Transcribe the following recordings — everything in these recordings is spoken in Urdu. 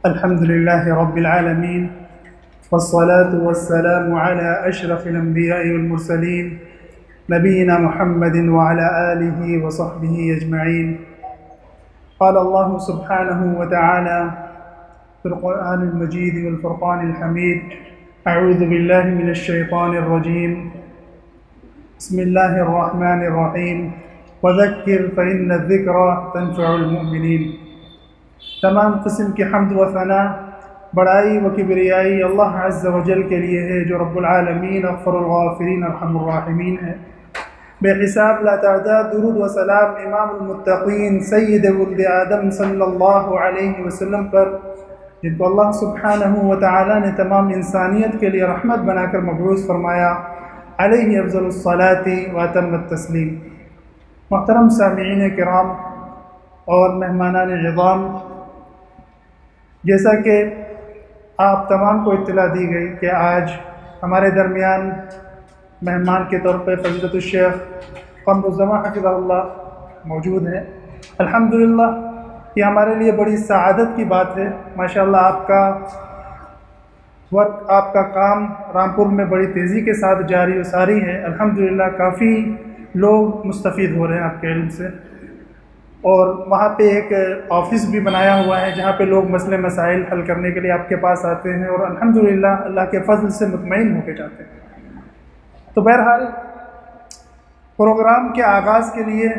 الحمد لله رب العالمين والصلاة والسلام على أشرف الأنبياء والمرسلين نبينا محمد وعلى آله وصحبه أجمعين. قال الله سبحانه وتعالى في القرآن المجيد والفرقان الحميد: أعوذ بالله من الشيطان الرجيم، بسم الله الرحمن الرحيم، وذكر فإن الذكرى تنفع المؤمنين۔ تمام قسم کی حمد و ثنا، بڑائی و کبریائی اللہ عز و جل کے لیے ہے، جو رب العالمین، غفر الغافرین، ارحم الراحمین ہے۔ بے حساب لا تعداد درود و سلام امام المتقین سید ولد آدم صلی اللہ علیہ وسلم پر، جن کو اللہ سبحانہ و تعالی نے تمام انسانیت کے لیے رحمت بنا کر مبعوث فرمایا، علیہ افضل الصلاۃ و اتم التسلیم۔ محترم سامعین کرام اور مہمانان عظام، جیسا کہ آپ تمام کو اطلاع دی گئی کہ آج ہمارے درمیان مہمان کے طور پہ فضیلت الشیخ قمر الزمان حفظہ اللہ موجود ہیں۔ الحمدللہ یہ ہمارے لیے بڑی سعادت کی بات ہے۔ ماشاءاللہ آپ کا ورک، آپ کا کام رامپور میں بڑی تیزی کے ساتھ جاری و ساری ہے۔ الحمدللہ کافی لوگ مستفید ہو رہے ہیں آپ کے علم سے، اور وہاں پہ ایک آفس بھی بنایا ہوا ہے جہاں پہ لوگ مسئلے مسائل حل کرنے کے لیے آپ کے پاس آتے ہیں، اور الحمدللہ اللہ کے فضل سے مطمئن ہو کے جاتے ہیں۔ تو بہرحال پروگرام کے آغاز کے لیے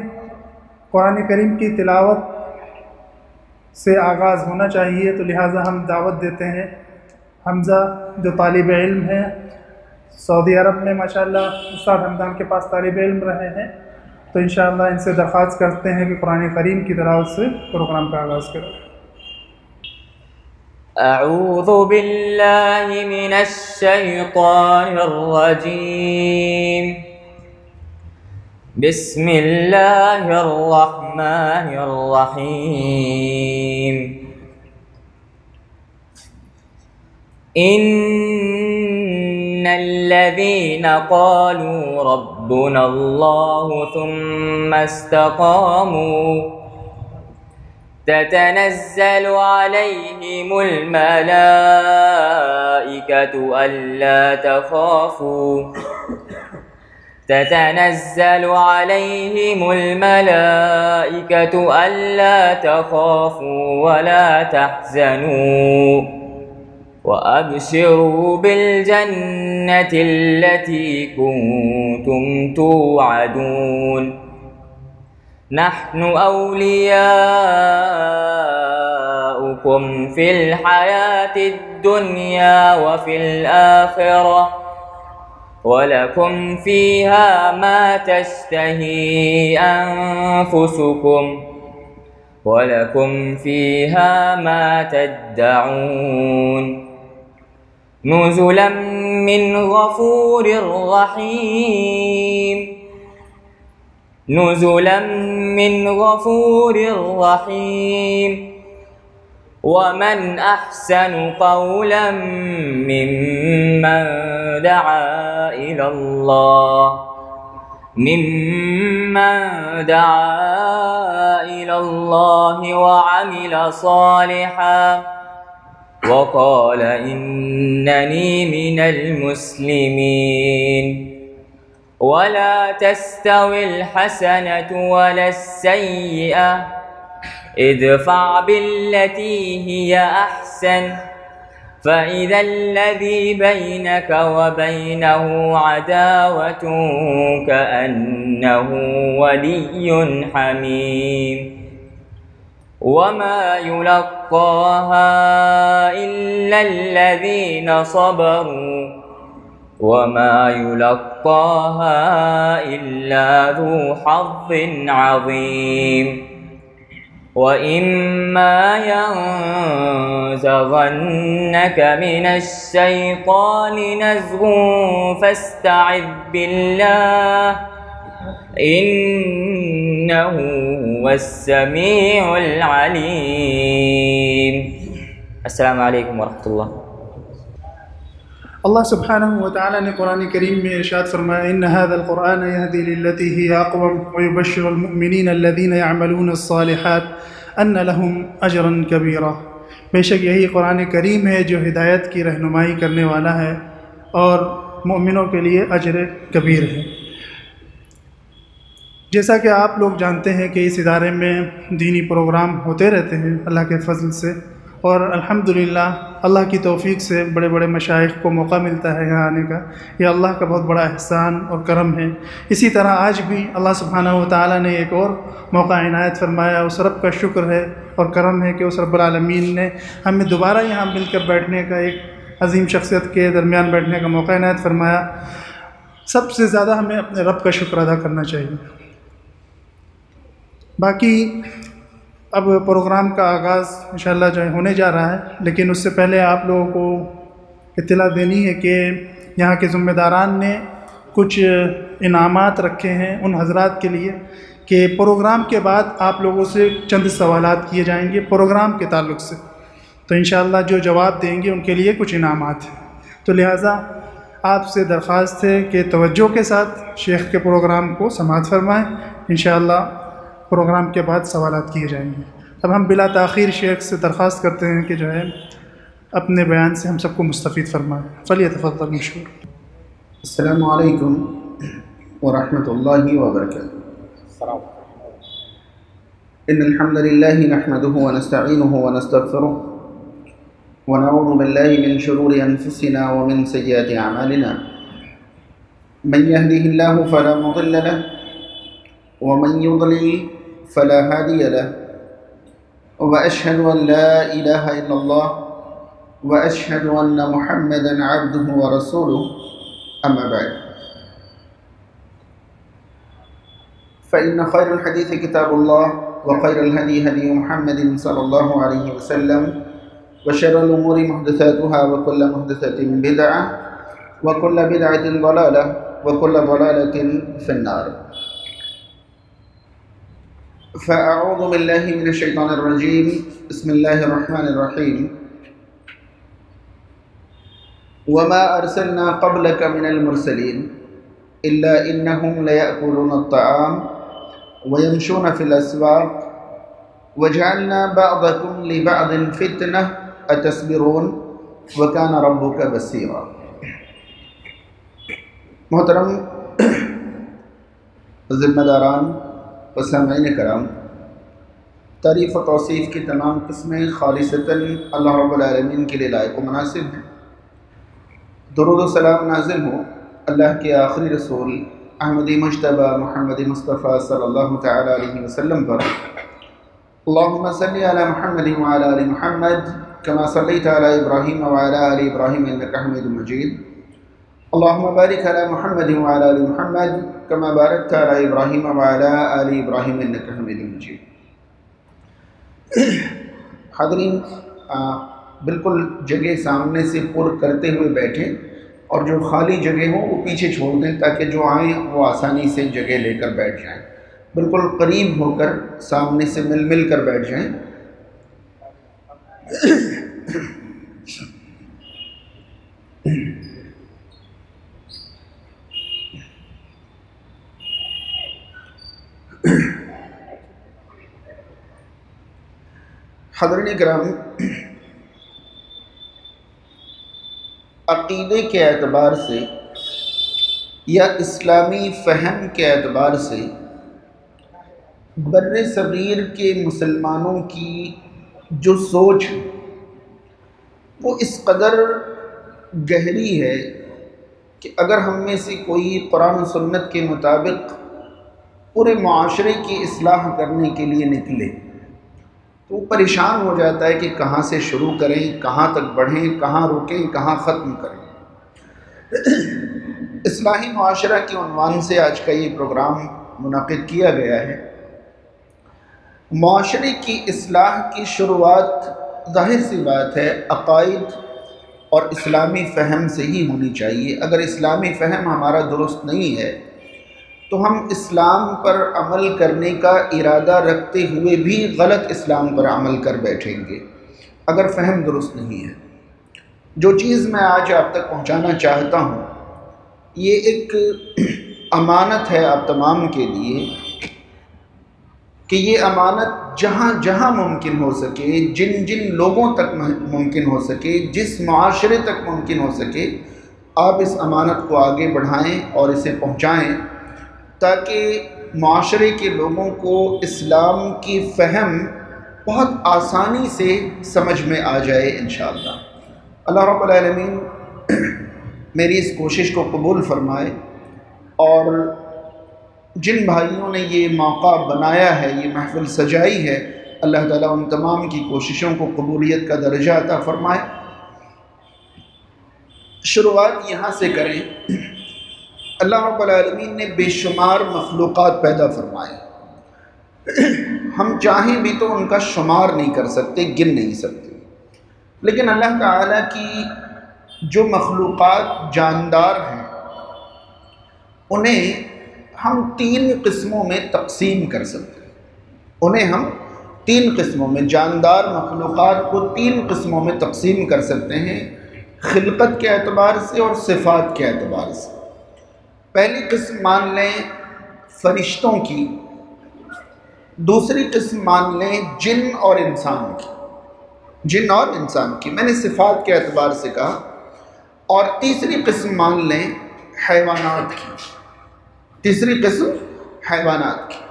قرآن کریم کی تلاوت سے آغاز ہونا چاہیے، تو لہٰذا ہم دعوت دیتے ہیں حمزہ، جو طالب علم ہیں، سعودی عرب میں ماشاءاللہ استاد حمدان کے پاس طالب علم رہے ہیں، تو انشاءاللہ ان سے درخواست کرتے ہیں کہ قرآن کریم کی تلاوت سے پروگرام کا آغاز کریں۔ اعوذ باللہ من الشیطان الرجیم، بسم اللہ الرحمن الرحیم۔ ان الذين قالوا ربنا الله ثم استقاموا تتنزل عليهم الملائكة ألا تخافوا ولا تحزنوا وأبشروا بالجنة التي كنتم توعدون نحن أولياؤكم في الحياة الدنيا وفي الآخرة ولكم فيها ما تشتهي أنفسكم ولكم فيها ما تدعون نزلا من غفور رحيم نزلا من غفور رحيم ومن أحسن قولا ممن دعا إلى الله وعمل صالحا وقال إنني من المسلمين ولا تستوي الحسنة ولا السيئة ادفع بالتي هي أحسن فإذا الذي بينك وبينه عداوة كأنه ولي حميم وما يلقاها إلا الذين صبروا وما يلقاها إلا ذو حظ عظيم وإما ينزغنك من الشيطان نزغ فاستعذ بالله إنه هو السميع العليم۔ السلام عليكم ورحمة الله۔ اللہ سبحانہ و تعالی نے قرآن کریم میں ارشاد فرمایا: ان هذا القرآن يهدي للتي هي اقوم ويبشر المؤمنين الذين يعملون الصالحات ان لهم اجرا كبيرا۔ بے شک یہی قرآن کریم ہے جو ہدایت کی رہنمائی کرنے والا ہے اور مومنوں کے لیے اجر کبیر ہے۔ جیسا کہ آپ لوگ جانتے ہیں کہ اس ادارے میں دینی پروگرام ہوتے رہتے ہیں اللہ کے فضل سے، اور الحمدللہ اللہ کی توفیق سے بڑے بڑے مشائخ کو موقع ملتا ہے یہاں آنے کا۔ یہ اللہ کا بہت بڑا احسان اور کرم ہے۔ اسی طرح آج بھی اللہ سبحانہ و تعالیٰ نے ایک اور موقع عنایت فرمایا، اس رب کا شکر ہے اور کرم ہے کہ اس رب العالمین نے ہمیں دوبارہ یہاں مل کر بیٹھنے کا، ایک عظیم شخصیت کے درمیان بیٹھنے کا موقع عنایت فرمایا۔ سب سے زیادہ ہمیں اپنے رب کا شکر ادا کرنا چاہیے۔ باقی اب پروگرام کا آغاز انشاءاللہ جو ہے ہونے جا رہا ہے، لیکن اس سے پہلے آپ لوگوں کو اطلاع دینی ہے کہ یہاں کے ذمہ داران نے کچھ انعامات رکھے ہیں ان حضرات کے لیے کہ پروگرام کے بعد آپ لوگوں سے چند سوالات کیے جائیں گے پروگرام کے تعلق سے، تو انشاءاللہ جو جواب دیں گے ان کے لیے کچھ انعامات ہیں۔ تو لہٰذا آپ سے درخواست ہے کہ توجہ کے ساتھ شیخ کے پروگرام کو سماعت فرمائیں، انشاءاللہ پروگرام کے بعد سوالات کیے جائیں گے۔ اب ہم بلا تاخیر شیخ سے درخواست کرتے ہیں کہ جو ہے اپنے بیان سے ہم سب کو مستفید فرمائیں۔ فلیتفضل مشکور۔ السلام علیکم ورحمۃ اللہ وبرکاتہ۔ ان الحمد للہ نحمده ونستعینه ونستغفره ونعوذ باللہ من شرور انفسنا ومن سیئات اعمالنا من يهده الله فلا مضل له ومن يضلل فلا هادي له وأشهد أن لا إله إلا الله وأشهد أن محمدا عبده ورسوله أما بعد فإن خير الحديث كتاب الله وخير الهدي هدي محمد صلى الله عليه وسلم وشر الأمور محدثاتها وكل محدثة بدعة وكل بدعة ضلالة وكل ضلالة في النار۔ فأعوذ باللہ من الشیطان الرجیم، بسم اللہ الرحمن الرحیم۔ وما ارسلنا قبلك من المرسلین الا انہم لیأکلون الطعام ویمشون فی الاسواق وجعلنا بعضکم لبعض فتنہ اتصبرون وکان ربک بصیرا۔ محترم ذمہ داران و سامعین کرام، تعریف و توصیف کی تمام قسمیں خالصتاً اللہ رب العالمین کے لیے لائق و مناسب ہیں۔ درود و سلام نازل ہو اللہ کے آخری رسول احمدی مجتبی محمد مصطفیٰ صلی اللہ تعالی علیہ وسلم پر۔ اللہم صلی علی محمد وعلی آل محمد کما صلیت علی ابراہیم وعلی آل ابراہیم انکا حمید مجید۔ اللہم بارک علی محمد وعلی آل محمد کما بارکت علی ابراہیم وعلی آل ابراہیم انکا حمید مجید۔ حاضرین، بالکل جگہ سامنے سے پر کرتے ہوئے بیٹھیں اور جو خالی جگہ ہوں وہ پیچھے چھوڑ دیں تاکہ جو آئیں وہ آسانی سے جگہ لے کر بیٹھ جائیں۔ بالکل قریب ہو کر سامنے سے مل کر بیٹھ جائیں۔ حضرین کرام، عقیدے کے اعتبار سے یا اسلامی فہم کے اعتبار سے بر صغیر کے مسلمانوں کی جو سوچ وہ اس قدر گہری ہے کہ اگر ہم میں سے کوئی قرآن و سنت کے مطابق پورے معاشرے کی اصلاح کرنے کے لیے نکلے تو وہ پریشان ہو جاتا ہے کہ کہاں سے شروع کریں، کہاں تک بڑھیں، کہاں رکیں، کہاں ختم کریں۔ اصلاحی معاشرہ کے عنوان سے آج کا یہ پروگرام منعقد کیا گیا ہے۔ معاشرے کی اصلاح کی شروعات ظاہر سی بات ہے عقائد اور اسلامی فہم سے ہی ہونی چاہیے۔ اگر اسلامی فہم ہمارا درست نہیں ہے تو ہم اسلام پر عمل کرنے کا ارادہ رکھتے ہوئے بھی غلط اسلام پر عمل کر بیٹھیں گے اگر فہم درست نہیں ہے۔ جو چیز میں آج آپ تک پہنچانا چاہتا ہوں یہ ایک امانت ہے آپ تمام کے لیے کہ یہ امانت جہاں جہاں ممکن ہو سکے، جن جن لوگوں تک ممکن ہو سکے، جس معاشرے تک ممکن ہو سکے، آپ اس امانت کو آگے بڑھائیں اور اسے پہنچائیں، تاکہ معاشرے کے لوگوں کو اسلام کی فہم بہت آسانی سے سمجھ میں آ جائے انشاءاللہ۔ اللہ رب العالمین میری اس کوشش کو قبول فرمائے، اور جن بھائیوں نے یہ موقع بنایا ہے، یہ محفل سجائی ہے، اللہ تعالیٰ ان تمام کی کوششوں کو قبولیت کا درجہ عطا فرمائے۔ شروعات یہاں سے کریں۔ اللہ رب العالمین نے بے شمار مخلوقات پیدا فرمائے، ہم چاہیں بھی تو ان کا شمار نہیں کر سکتے، گن نہیں سکتے، لیکن اللہ تعالیٰ کی جو مخلوقات جاندار ہیں انہیں ہم 3 قسموں میں تقسیم کر سکتے ہیں۔ انہیں ہم 3 قسموں میں، جاندار مخلوقات کو 3 قسموں میں تقسیم کر سکتے ہیں، خلقت کے اعتبار سے اور صفات کے اعتبار سے۔ پہلی قسم مان لیں فرشتوں کی، دوسری قسم مان لیں جن اور انسان کی، جن اور انسان کی، میں نے صفات کے اعتبار سے کہا، اور تیسری قسم مان لیں حیوانات کی، تیسری قسم حیوانات کی۔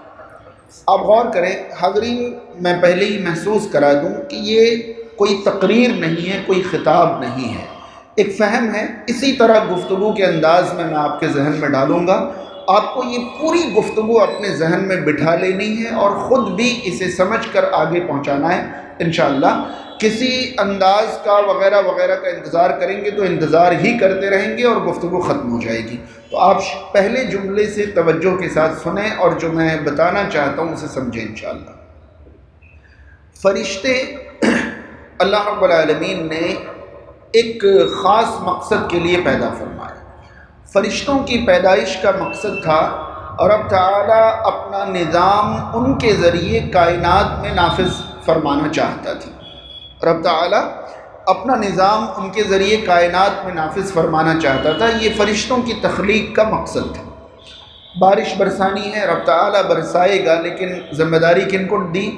آپ غور کریں حاضرین، میں پہلے ہی محسوس کرا دوں کہ یہ کوئی تقریر نہیں ہے، کوئی خطاب نہیں ہے، ایک فہم ہے۔ اسی طرح گفتگو کے انداز میں آپ کے ذہن میں ڈالوں گا، آپ کو یہ پوری گفتگو اپنے ذہن میں بٹھا لینی ہے اور خود بھی اسے سمجھ کر آگے پہنچانا ہے انشاءاللہ۔ کسی انداز کا وغیرہ وغیرہ کا انتظار کریں گے تو انتظار ہی کرتے رہیں گے اور گفتگو ختم ہو جائے گی۔ تو آپ پہلے جملے سے توجہ کے ساتھ سنیں اور جو میں بتانا چاہتا ہوں اسے سمجھیں انشاءاللہ۔ فرشتے اللہ رب العالمین نے ایک خاص مقصد کے لیے پیدا فرمایا۔ فرشتوں کی پیدائش کا مقصد تھا رب تعالیٰ اپنا نظام ان کے ذریعے کائنات میں نافذ فرمانا چاہتا تھا۔ رب تعالیٰ اپنا نظام ان کے ذریعے کائنات میں نافذ فرمانا چاہتا تھا، یہ فرشتوں کی تخلیق کا مقصد تھا۔ بارش برسانی ہے، رب تعالیٰ برسائے گا، لیکن ذمہ داری کن کو دی؟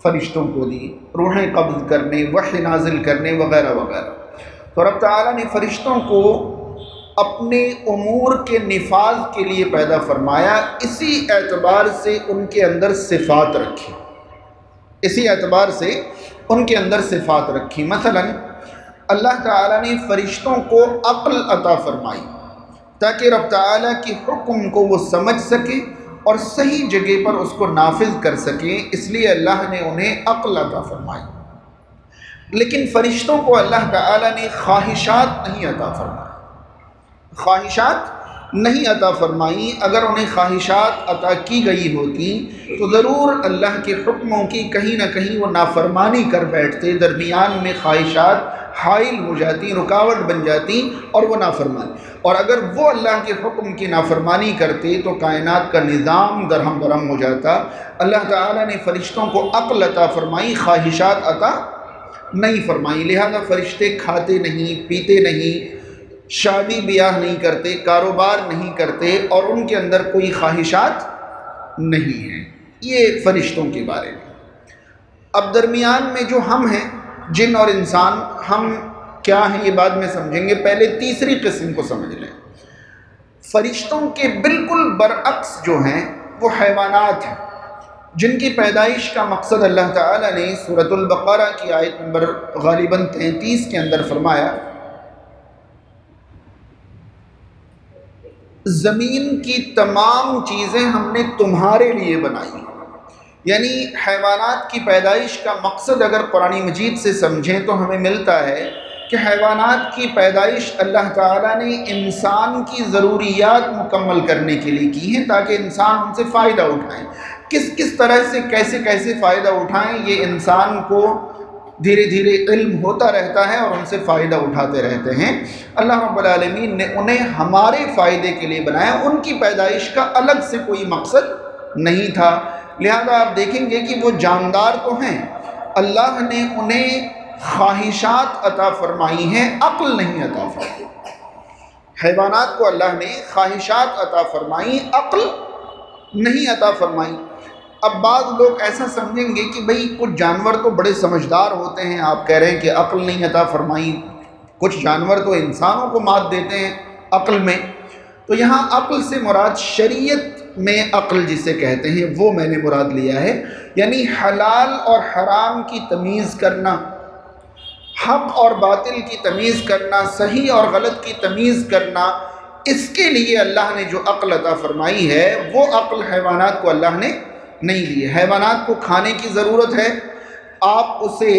فرشتوں کو دی، روحیں قبض کرنے، وحی نازل کرنے وغیرہ وغیرہ۔ تو رب تعالیٰ نے فرشتوں کو اپنے امور کے نفاذ کے لیے پیدا فرمایا، اسی اعتبار سے ان کے اندر صفات رکھی، اسی اعتبار سے ان کے اندر صفات رکھی۔ مثلا اللہ تعالیٰ نے فرشتوں کو عقل عطا فرمائی تاکہ رب تعالیٰ کی حکم کو وہ سمجھ سکیں اور صحیح جگہ پر اس کو نافذ کر سکیں، اس لیے اللہ نے انہیں عقل عطا فرمائی۔ لیکن فرشتوں کو اللہ تعالیٰ نے خواہشات نہیں عطا فرمائی، خواہشات نہیں عطا فرمائی۔ اگر انہیں خواہشات عطا کی گئی ہوتی تو ضرور اللہ کے حکموں کی کہیں نہ کہیں وہ نافرمانی کر بیٹھتے، درمیان میں خواہشات حائل ہو جاتی، رکاوٹ بن جاتی اور وہ نافرمانی، اور اگر وہ اللہ کے حکم کی نافرمانی کرتے تو کائنات کا نظام درہم برہم ہو جاتا۔ اللہ تعالیٰ نے فرشتوں کو عقل عطا فرمائی، خواہشات عطا نہیں فرمائی، لہذا فرشتے کھاتے نہیں، پیتے نہیں، شادی بیاہ نہیں کرتے، کاروبار نہیں کرتے، اور ان کے اندر کوئی خواہشات نہیں ہیں۔ یہ فرشتوں کے بارے میں۔ اب درمیان میں جو ہم ہیں، جن اور انسان، ہم کیا ہیں یہ بعد میں سمجھیں گے، پہلے تیسری قسم کو سمجھ لیں۔ فرشتوں کے بالکل برعکس جو ہیں وہ حیوانات ہیں، جن کی پیدائش کا مقصد اللہ تعالیٰ نے سورۃ البقرہ کی آیت نمبر غالباً 33 کے اندر فرمایا، زمین کی تمام چیزیں ہم نے تمہارے لیے بنائی۔ یعنی حیوانات کی پیدائش کا مقصد اگر قرآن مجید سے سمجھیں تو ہمیں ملتا ہے کہ حیوانات کی پیدائش اللہ تعالیٰ نے انسان کی ضروریات مکمل کرنے کے لیے کی ہیں تاکہ انسان ان سے فائدہ اٹھائیں۔ کس طرح سے کیسے فائدہ اٹھائیں یہ انسان کو دھیرے دھیرے علم ہوتا رہتا ہے اور ان سے فائدہ اٹھاتے رہتے ہیں۔ اللہ رب العالمین نے انہیں ہمارے فائدے کے لیے بنایا، ان کی پیدائش کا الگ سے کوئی مقصد نہیں تھا۔ لہذا آپ دیکھیں گے کہ وہ جاندار تو ہیں، اللہ نے انہیں خواہشات عطا فرمائی ہیں، عقل نہیں عطا فرمائی۔ حیوانات کو اللہ نے خواہشات عطا فرمائی، عقل نہیں عطا فرمائی۔ اب بعض لوگ ایسا سمجھیں گے کہ بھئی کچھ جانور تو بڑے سمجھدار ہوتے ہیں، آپ کہہ رہے ہیں کہ عقل نہیں عطا فرمائی، کچھ جانور تو انسانوں کو مات دیتے ہیں عقل میں، تو یہاں عقل سے مراد شریعت میں عقل جسے کہتے ہیں وہ میں نے مراد لیا ہے، یعنی حلال اور حرام کی تمیز کرنا، حق اور باطل کی تمیز کرنا، صحیح اور غلط کی تمیز کرنا، اس کے لیے اللہ نے جو عقل عطا فرمائی ہے وہ عقل حیوانات کو اللہ نے نہیں دی ہے۔ حیوانات کو کھانے کی ضرورت ہے، آپ اسے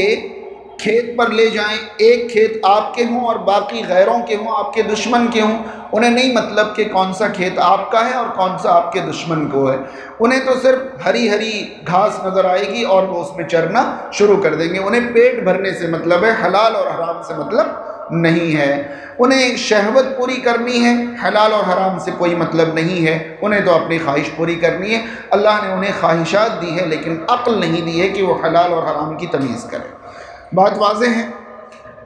کھیت پر لے جائیں، ایک کھیت آپ کے ہوں اور باقی غیروں کے ہوں، آپ کے دشمن کے ہوں، انہیں نہیں مطلب کہ کون سا کھیت آپ کا ہے اور کون سا آپ کے دشمن کو ہے، انہیں تو صرف ہری ہری گھاس نظر آئے گی اور وہ اس میں چرنا شروع کر دیں گے، انہیں پیٹ بھرنے سے مطلب ہے، حلال اور حرام سے مطلب نہیں ہے، انہیں شہوت پوری کرنی ہے، حلال اور حرام سے کوئی مطلب نہیں ہے، انہیں تو اپنی خواہش پوری کرنی ہے، اللہ نے انہیں خواہشات دی ہے لیکن عقل نہیں دی ہے کہ وہ حلال اور حرام کی تمیز کرے۔ بات واضح ہے؟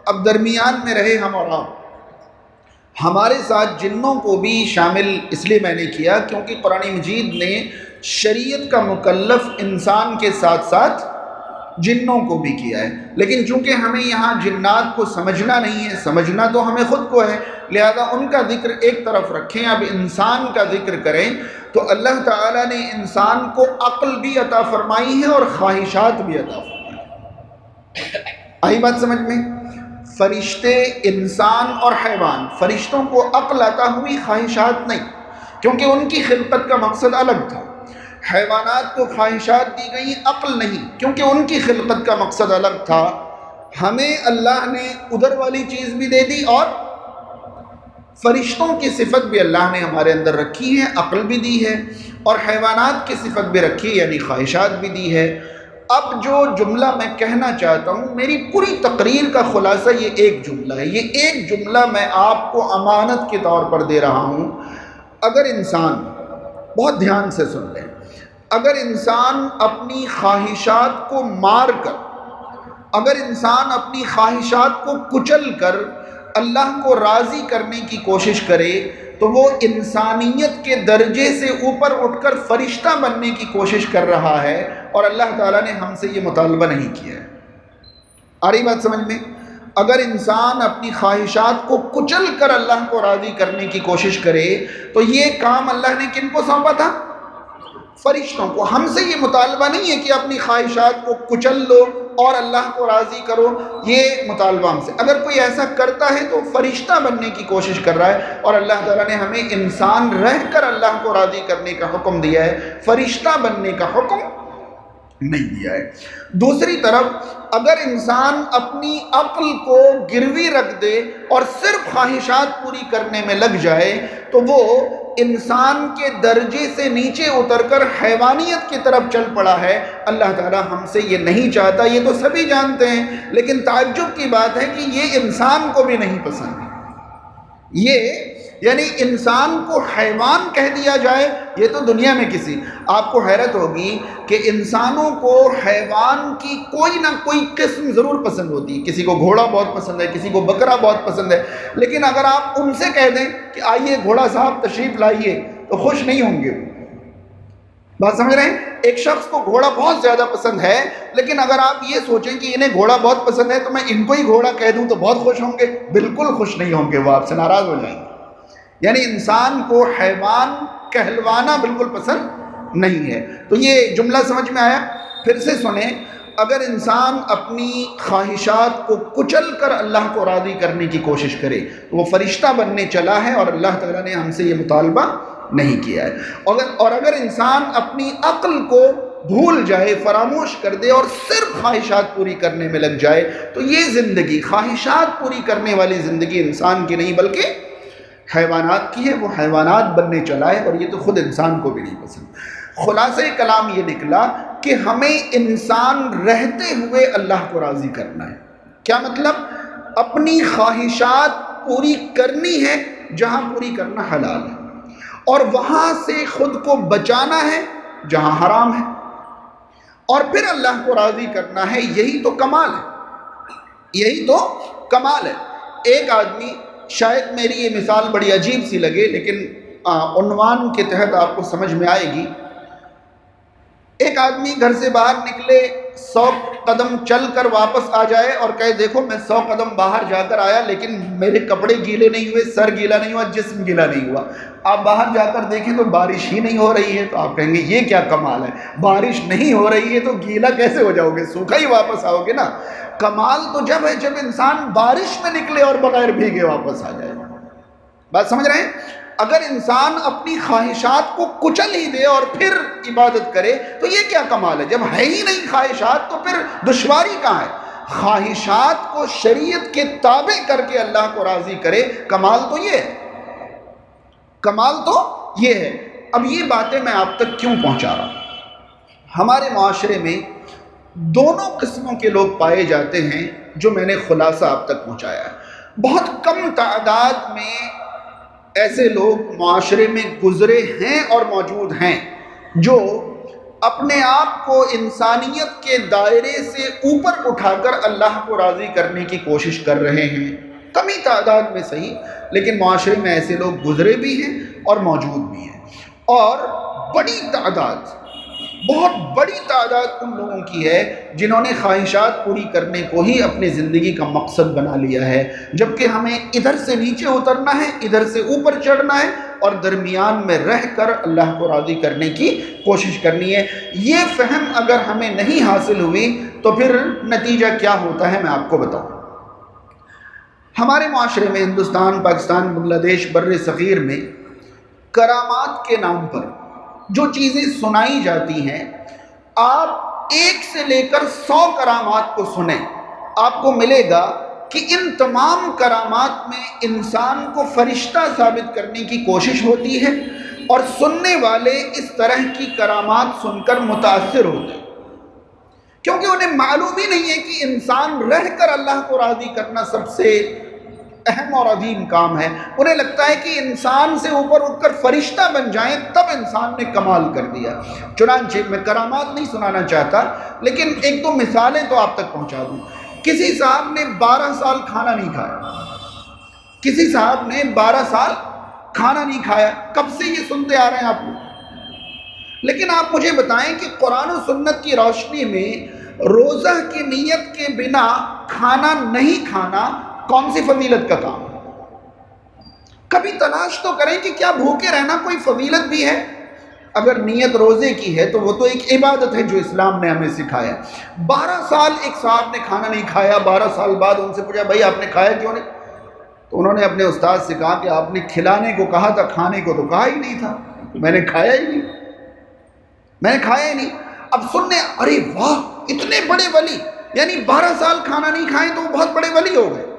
اب درمیان میں رہے ہم اور آپ، ہمارے ساتھ جنوں کو بھی شامل اس لیے میں نے کیا کیونکہ قرآن مجید نے شریعت کا مکلف انسان کے ساتھ ساتھ جنوں کو بھی کیا ہے، لیکن چونکہ ہمیں یہاں جنات کو سمجھنا نہیں ہے، سمجھنا تو ہمیں خود کو ہے، لہذا ان کا ذکر ایک طرف رکھیں، اب انسان کا ذکر کریں تو اللہ تعالیٰ نے انسان کو عقل بھی عطا فرمائی ہے اور خواہشات بھی عطا فرمائی۔ آئی بات سمجھ میں؟ فرشتے، انسان اور حیوان، فرشتوں کو عقل عطا ہوئی، خواہشات نہیں، کیونکہ ان کی خلقت کا مقصد الگ تھا۔ حیوانات کو خواہشات دی گئی، عقل نہیں، کیونکہ ان کی خلقت کا مقصد الگ تھا۔ ہمیں اللہ نے ادھر والی چیز بھی دے دی اور فرشتوں کی صفت بھی اللہ نے ہمارے اندر رکھی ہے، عقل بھی دی ہے، اور حیوانات کی صفت بھی رکھی ہے یعنی خواہشات بھی دی ہے۔ اب جو جملہ میں کہنا چاہتا ہوں، میری پوری تقریر کا خلاصہ یہ ایک جملہ ہے، یہ ایک جملہ میں آپ کو امانت کے طور پر دے رہا ہوں۔ اگر انسان، بہت دھیان سے سن لیں، اگر انسان اپنی خواہشات کو مار کر، اگر انسان اپنی خواہشات کو کچل کر اللہ کو راضی کرنے کی کوشش کرے تو وہ انسانیت کے درجے سے اوپر اٹھ کر فرشتہ بننے کی کوشش کر رہا ہے، اور اللہ تعالیٰ نے ہم سے یہ مطالبہ نہیں کیا ہے۔ آ رہی بات سمجھ میں؟ اگر انسان اپنی خواہشات کو کچل کر اللہ کو راضی کرنے کی کوشش کرے تو یہ کام اللہ نے کن کو سونپا تھا؟ فرشتوں کو۔ ہم سے یہ مطالبہ نہیں ہے کہ اپنی خواہشات کو کچل لو اور اللہ کو راضی کرو، یہ مطالبہ ہم سے۔ اگر کوئی ایسا کرتا ہے تو فرشتہ بننے کی کوشش کر رہا ہے، اور اللہ تعالیٰ نے ہمیں انسان رہ کر اللہ کو راضی کرنے کا حکم دیا ہے، فرشتہ بننے کا حکم نہیں دیا ہے۔ دوسری طرف اگر انسان اپنی عقل کو گروی رکھ دے اور صرف خواہشات پوری کرنے میں لگ جائے تو وہ انسان کے درجے سے نیچے اتر کر حیوانیت کی طرف چل پڑا ہے۔ اللہ تعالیٰ ہم سے یہ نہیں چاہتا، یہ تو سبھی جانتے ہیں، لیکن تعجب کی بات ہے کہ یہ انسان کو بھی نہیں پسند۔ یہ یعنی انسان کو حیوان کہہ دیا جائے، یہ تو دنیا میں کسی، آپ کو حیرت ہوگی کہ انسانوں کو حیوان کی کوئی نہ کوئی قسم ضرور پسند ہوتی ہے، کسی کو گھوڑا بہت پسند ہے، کسی کو بکرا بہت پسند ہے، لیکن اگر آپ ان سے کہہ دیں کہ آئیے گھوڑا صاحب تشریف لائیے تو خوش نہیں ہوں گے۔ بات سمجھ رہے ہیں؟ ایک شخص کو گھوڑا بہت زیادہ پسند ہے، لیکن اگر آپ یہ سوچیں کہ انہیں گھوڑا بہت پسند ہے تو میں ان کو ہی گھوڑا کہہ دوں تو بہت خوش ہوں گے، بالکل خوش نہیں ہوں گے، وہ آپ سے ناراض ہو جائیں گے۔ یعنی انسان کو حیوان کہلوانا بالکل پسند نہیں ہے۔ تو یہ جملہ سمجھ میں آیا؟ پھر سے سنیں، اگر انسان اپنی خواہشات کو کچل کر اللہ کو راضی کرنے کی کوشش کرے تو وہ فرشتہ بننے چلا ہے، اور اللہ تعالیٰ نے ہم سے یہ مطالبہ نہیں کیا ہے۔ اور اگر انسان اپنی عقل کو بھول جائے، فراموش کر دے اور صرف خواہشات پوری کرنے میں لگ جائے تو یہ زندگی، خواہشات پوری کرنے والی زندگی انسان کی نہیں بلکہ حیوانات کی ہے، وہ حیوانات بننے چلا ہے، اور یہ تو خود انسان کو بھی نہیں پسند۔ خلاصہ کلام یہ نکلا کہ ہمیں انسان رہتے ہوئے اللہ کو راضی کرنا ہے۔ کیا مطلب؟ اپنی خواہشات پوری کرنی ہے جہاں پوری کرنا حلال ہے، اور وہاں سے خود کو بچانا ہے جہاں حرام ہے، اور پھر اللہ کو راضی کرنا ہے۔ یہی تو کمال ہے، یہی تو کمال ہے۔ ایک آدمی، شاید میری یہ مثال بڑی عجیب سی لگے لیکن عنوان کے تحت آپ کو سمجھ میں آئے گی۔ ایک آدمی گھر سے باہر نکلے 100 قدم چل کر واپس آ جائے اور کہے دیکھو میں 100 قدم باہر جا کر آیا لیکن میرے کپڑے گیلے نہیں ہوئے، سر گیلا نہیں ہوا، جسم گیلا نہیں ہوا۔ آپ باہر جا کر دیکھیں تو بارش ہی نہیں ہو رہی ہے، تو آپ کہیں گے یہ کیا کمال ہے، بارش نہیں ہو رہی ہے تو گیلا کیسے ہو جاؤ گے، سوکھا ہی واپس آؤ گے نا۔ کمال تو جب ہے جب انسان بارش میں نکلے اور بغیر بھیگے واپس آ جائے۔ بات سمجھ رہے ہیں؟ اگر انسان اپنی خواہشات کو کچل ہی دے اور پھر عبادت کرے تو یہ کیا کمال ہے؟ جب ہے ہی نہیں خواہشات تو پھر دشواری کہاں ہے؟ خواہشات کو شریعت کے تابع کر کے اللہ کو راضی کرے، کمال تو یہ ہے، کمال تو یہ ہے۔ اب یہ باتیں میں آپ تک کیوں پہنچا رہا ہوں؟ ہمارے معاشرے میں دونوں قسموں کے لوگ پائے جاتے ہیں جو میں نے خلاصہ آپ تک پہنچایا ہے۔ بہت کم تعداد میں ایسے لوگ معاشرے میں گزرے ہیں اور موجود ہیں جو اپنے آپ کو انسانیت کے دائرے سے اوپر اٹھا کر اللہ کو راضی کرنے کی کوشش کر رہے ہیں۔ کمی تعداد میں صحیح، لیکن معاشرے میں ایسے لوگ گزرے بھی ہیں اور موجود بھی ہیں، اور بڑی تعداد، بہت بڑی تعداد ان لوگوں کی ہے جنہوں نے خواہشات پوری کرنے کو ہی اپنی زندگی کا مقصد بنا لیا ہے، جبکہ ہمیں ادھر سے نیچے اترنا ہے، ادھر سے اوپر چڑھنا ہے، اور درمیان میں رہ کر اللہ کو راضی کرنے کی کوشش کرنی ہے۔ یہ فہم اگر ہمیں نہیں حاصل ہوئی تو پھر نتیجہ کیا ہوتا ہے میں آپ کو بتاؤں۔ ہمارے معاشرے میں ہندوستان، پاکستان، بنگلہ دیش، بر صغیر میں کرامات کے نام پر جو چیزیں سنائی جاتی ہیں، آپ 1 سے لے کر 100 کرامات کو سنیں، آپ کو ملے گا کہ ان تمام کرامات میں انسان کو فرشتہ ثابت کرنے کی کوشش ہوتی ہے، اور سننے والے اس طرح کی کرامات سن کر متاثر ہوتے ہیں، کیونکہ انہیں معلوم ہی نہیں ہے کہ انسان رہ کر اللہ کو راضی کرنا سب سے اہم اور عظیم کام ہے۔ انہیں لگتا ہے کہ انسان سے اوپر اٹھ کر فرشتہ بن جائیں تب انسان نے کمال کر دیا۔ چنانچہ میں کرامات نہیں سنانا چاہتا، لیکن 1-2 مثالیں تو آپ تک پہنچا دوں۔ کسی صاحب نے 12 سال کھانا نہیں کھایا، کسی صاحب نے 12 سال کھانا نہیں کھایا، کب سے یہ سنتے آ رہے ہیں آپ لوگ؟ لیکن آپ مجھے بتائیں کہ قرآن و سنت کی روشنی میں روزہ کی نیت کے بنا کھانا نہیں کھانا کون سی فضیلت کا کام؟ کبھی تلاش تو کریں کہ کیا بھوکے رہنا کوئی فضیلت بھی ہے؟ اگر نیت روزے کی ہے تو وہ تو ایک عبادت ہے جو اسلام نے ہمیں سکھایا۔ 12 سال ایک صاحب نے کھانا نہیں کھایا، 12 سال بعد ان سے پوچھا بھائی آپ نے کھایا کیوں نہیں؟ تو انہوں نے اپنے استاد سے کہا کہ آپ نے کھلانے کو کہا تھا، کھانے کو تو کہا ہی نہیں تھا، میں نے کھایا ہی نہیں، میں نے کھایا ہی نہیں۔ اب سننے، ارے واہ اتنے بڑے ولی، یعنی 12 سال کھانا نہیں کھائیں تو وہ بہت بڑے ولی ہو گئے۔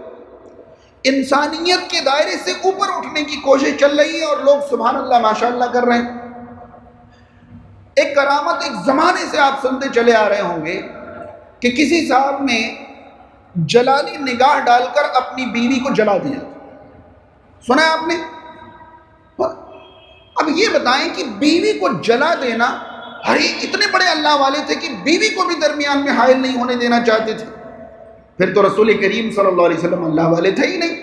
انسانیت کے دائرے سے اوپر اٹھنے کی کوشش چل رہی ہے اور لوگ سبحان اللہ ماشاء اللہ کر رہے ہیں۔ ایک کرامت ایک زمانے سے آپ سنتے چلے آ رہے ہوں گے کہ کسی صاحب نے جلالی نگاہ ڈال کر اپنی بیوی کو جلا دیا، سنا ہے آپ نے؟ اب یہ بتائیں کہ بیوی کو جلا دینا، ارے اتنے بڑے اللہ والے تھے کہ بیوی کو بھی درمیان میں حائل نہیں ہونے دینا چاہتے تھے، پھر تو رسول کریم صلی اللہ علیہ وسلم اللہ والے تھے ہی نہیں،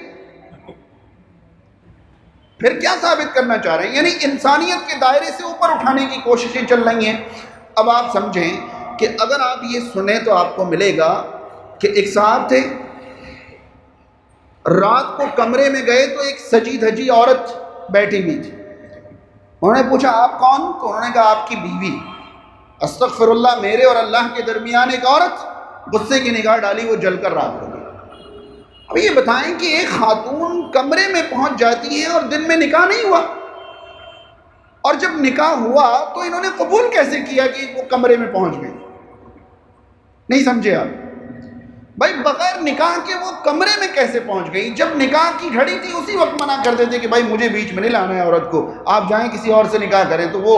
پھر کیا ثابت کرنا چاہ رہے ہیں؟ یعنی انسانیت کے دائرے سے اوپر اٹھانے کی کوششیں چل رہی ہیں۔ اب آپ سمجھیں کہ اگر آپ یہ سنیں تو آپ کو ملے گا کہ ایک صاحب تھے، رات کو کمرے میں گئے تو ایک سجی دھجی عورت بیٹھی ہوئی تھی، انہوں نے پوچھا آپ کون؟ تو انہوں نے کہا آپ کی بیوی۔ استغفر اللہ، میرے اور اللہ کے درمیان ایک عورت، غصے کی نگاہ ڈالی، وہ جل کر راکھ ہو گئی۔ اب یہ بتائیں کہ ایک خاتون کمرے میں پہنچ جاتی ہے اور دن میں نکاح نہیں ہوا، اور جب نکاح ہوا تو انہوں نے قبول کیسے کیا کہ وہ کمرے میں پہنچ گئی؟ نہیں سمجھے آپ؟ بھائی بغیر نکاح کے وہ کمرے میں کیسے پہنچ گئی؟ جب نکاح کی گھڑی تھی اسی وقت منع کر دیتے کہ بھائی مجھے بیچ میں نہیں لانا ہے عورت کو، آپ جائیں کسی اور سے نکاح کریں، تو وہ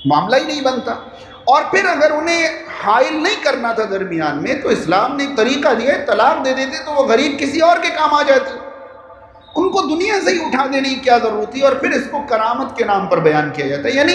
معاملہ ہی نہیں بنتا۔ اور پھر اگر انہیں حائل نہیں کرنا تھا درمیان میں تو اسلام نے ایک طریقہ دیا ہے، طلاق دے دیتے تو وہ غریب کسی اور کے کام آ جاتی، ان کو دنیا سے ہی اٹھا دینے کی کیا ضرورت تھی؟ اور پھر اس کو کرامت کے نام پر بیان کیا جاتا ہے۔ یعنی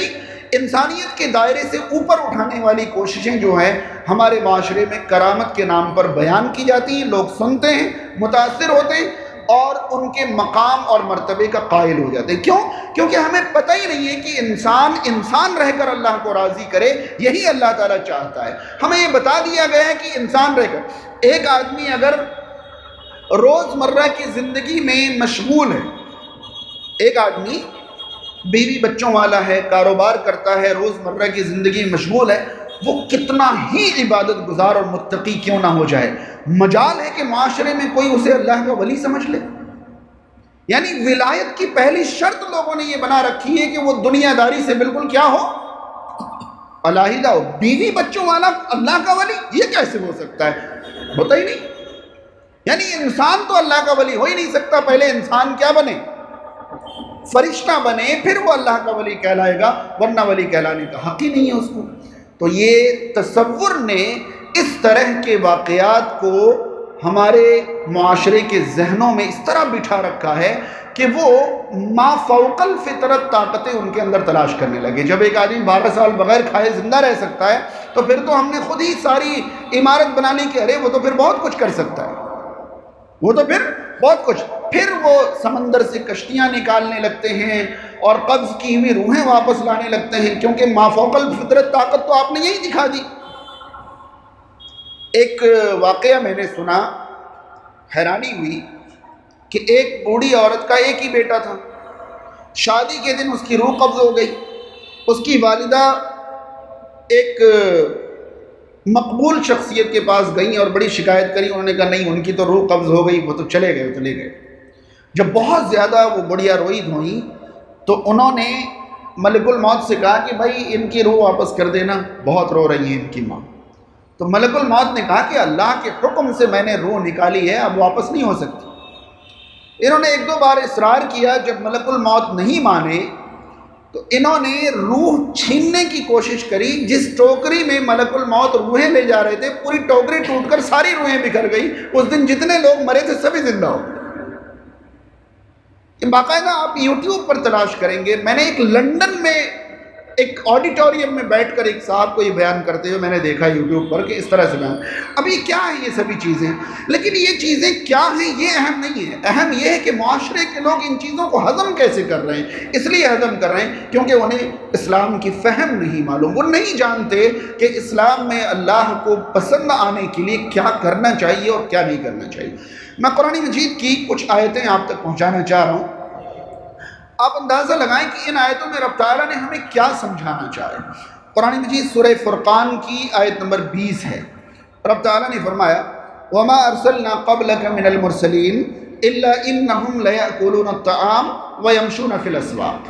انسانیت کے دائرے سے اوپر اٹھانے والی کوششیں جو ہیں ہمارے معاشرے میں کرامت کے نام پر بیان کی جاتی ہیں، لوگ سنتے ہیں، متاثر ہوتے ہیں، اور ان کے مقام اور مرتبے کا قائل ہو جاتے ہیں۔ کیوں؟ کیونکہ ہمیں پتہ ہی نہیں ہے کہ انسان رہ کر اللہ کو راضی کرے، یہی اللہ تعالیٰ چاہتا ہے۔ ہمیں یہ بتا دیا گیا ہے کہ انسان رہ کر، ایک آدمی اگر روزمرہ کی زندگی میں مشغول ہے، ایک آدمی بیوی بچوں والا ہے، کاروبار کرتا ہے، روزمرہ کی زندگی میں مشغول ہے، وہ کتنا ہی عبادت گزار اور متقی کیوں نہ ہو جائے، مجال ہے کہ معاشرے میں کوئی اسے اللہ کا ولی سمجھ لے۔ یعنی ولایت کی پہلی شرط لوگوں نے یہ بنا رکھی ہے کہ وہ دنیا داری سے بالکل کیا ہو، علیحدہ ہو۔ بیوی بچوں والا اللہ کا ولی، یہ کیسے ہو سکتا ہے؟ ہوتا ہی نہیں۔ یعنی انسان تو اللہ کا ولی ہو ہی نہیں سکتا، پہلے انسان کیا بنے؟ فرشتہ بنے، پھر وہ اللہ کا ولی کہلائے گا، ورنہ ولی کہلانے کا حق ہی نہیں ہے اس کو۔ تو یہ تصور نے اس طرح کے واقعات کو ہمارے معاشرے کے ذہنوں میں اس طرح بٹھا رکھا ہے کہ وہ ما فوق الفطرت طاقتیں ان کے اندر تلاش کرنے لگے۔ جب ایک آدمی 12 سال بغیر کھائے زندہ رہ سکتا ہے تو پھر تو ہم نے خود ہی ساری عمارت بنا لی کہ ارے وہ تو پھر بہت کچھ کر سکتا ہے، وہ تو پھر بہت کچھ۔ پھر وہ سمندر سے کشتیاں نکالنے لگتے ہیں اور قبض کی ہوئی روحیں واپس لانے لگتے ہیں، کیونکہ ما فوق الفطرت طاقت تو آپ نے یہی دکھا دی۔ ایک واقعہ میں نے سنا، حیرانی ہوئی کہ ایک بوڑھی عورت کا ایک ہی بیٹا تھا، شادی کے دن اس کی روح قبض ہو گئی۔ اس کی والدہ ایک مقبول شخصیت کے پاس گئیں اور بڑی شکایت کری، انہوں نے کہا نہیں، ان کی تو روح قبض ہو گئی، وہ تو چلے گئے۔ جب بہت زیادہ وہ بڑھیا روئی دھوئیں تو انہوں نے ملک الموت سے کہا کہ بھائی ان کی روح واپس کر دینا، بہت رو رہی ہیں ان کی ماں۔ تو ملک الموت نے کہا کہ اللہ کے حکم سے میں نے روح نکالی ہے، اب واپس نہیں ہو سکتی۔ انہوں نے 1-2 بار اصرار کیا، جب ملک الموت نہیں مانے تو انہوں نے روح چھیننے کی کوشش کری۔ جس ٹوکری میں ملک الموت روحیں لے جا رہے تھے، پوری ٹوکری ٹوٹ کر ساری روحیں بکھر گئی۔ اس دن جتنے لوگ مرے تھے سبھی زندہ ہو گئے۔ باقاعدہ آپ یوٹیوب پر تلاش کریں گے، میں نے ایک لندن میں ایک آڈیٹوریم میں بیٹھ کر ایک صاحب کو یہ بیان کرتے ہوئے میں نے دیکھا یوٹیوب پر کہ اس طرح سے بیان۔ اب یہ کیا ہے یہ سبھی چیزیں؟ لیکن یہ چیزیں کیا ہیں یہ اہم نہیں ہے، اہم یہ ہے کہ معاشرے کے لوگ ان چیزوں کو ہضم کیسے کر رہے ہیں۔ اس لیے ہضم کر رہے ہیں کیونکہ انہیں اسلام کی فہم نہیں معلوم، وہ نہیں جانتے کہ اسلام میں اللہ کو پسند آنے کے لیے کیا کرنا چاہیے اور کیا نہیں کرنا چاہیے۔ میں قرآن مجید کی کچھ آیتیں آپ تک پہنچانا چاہ رہا ہوں، آپ اندازہ لگائیں کہ ان آیتوں میں رب تعالیٰ نے ہمیں کیا سمجھانا چاہے۔ قرآن مجید سورہ فرقان کی آیت نمبر 20 ہے۔ رب تعالیٰ نے فرمایا وَمَا أَرْسَلْنَا قَبْلَكَ مِنَ الْمُرْسَلِينَ إِلَّا إِنَّهُمْ لَيَأْكُلُونَ الطَّعَامَ وَيَمْشُونَ فِي الْأَسْوَاقِ۔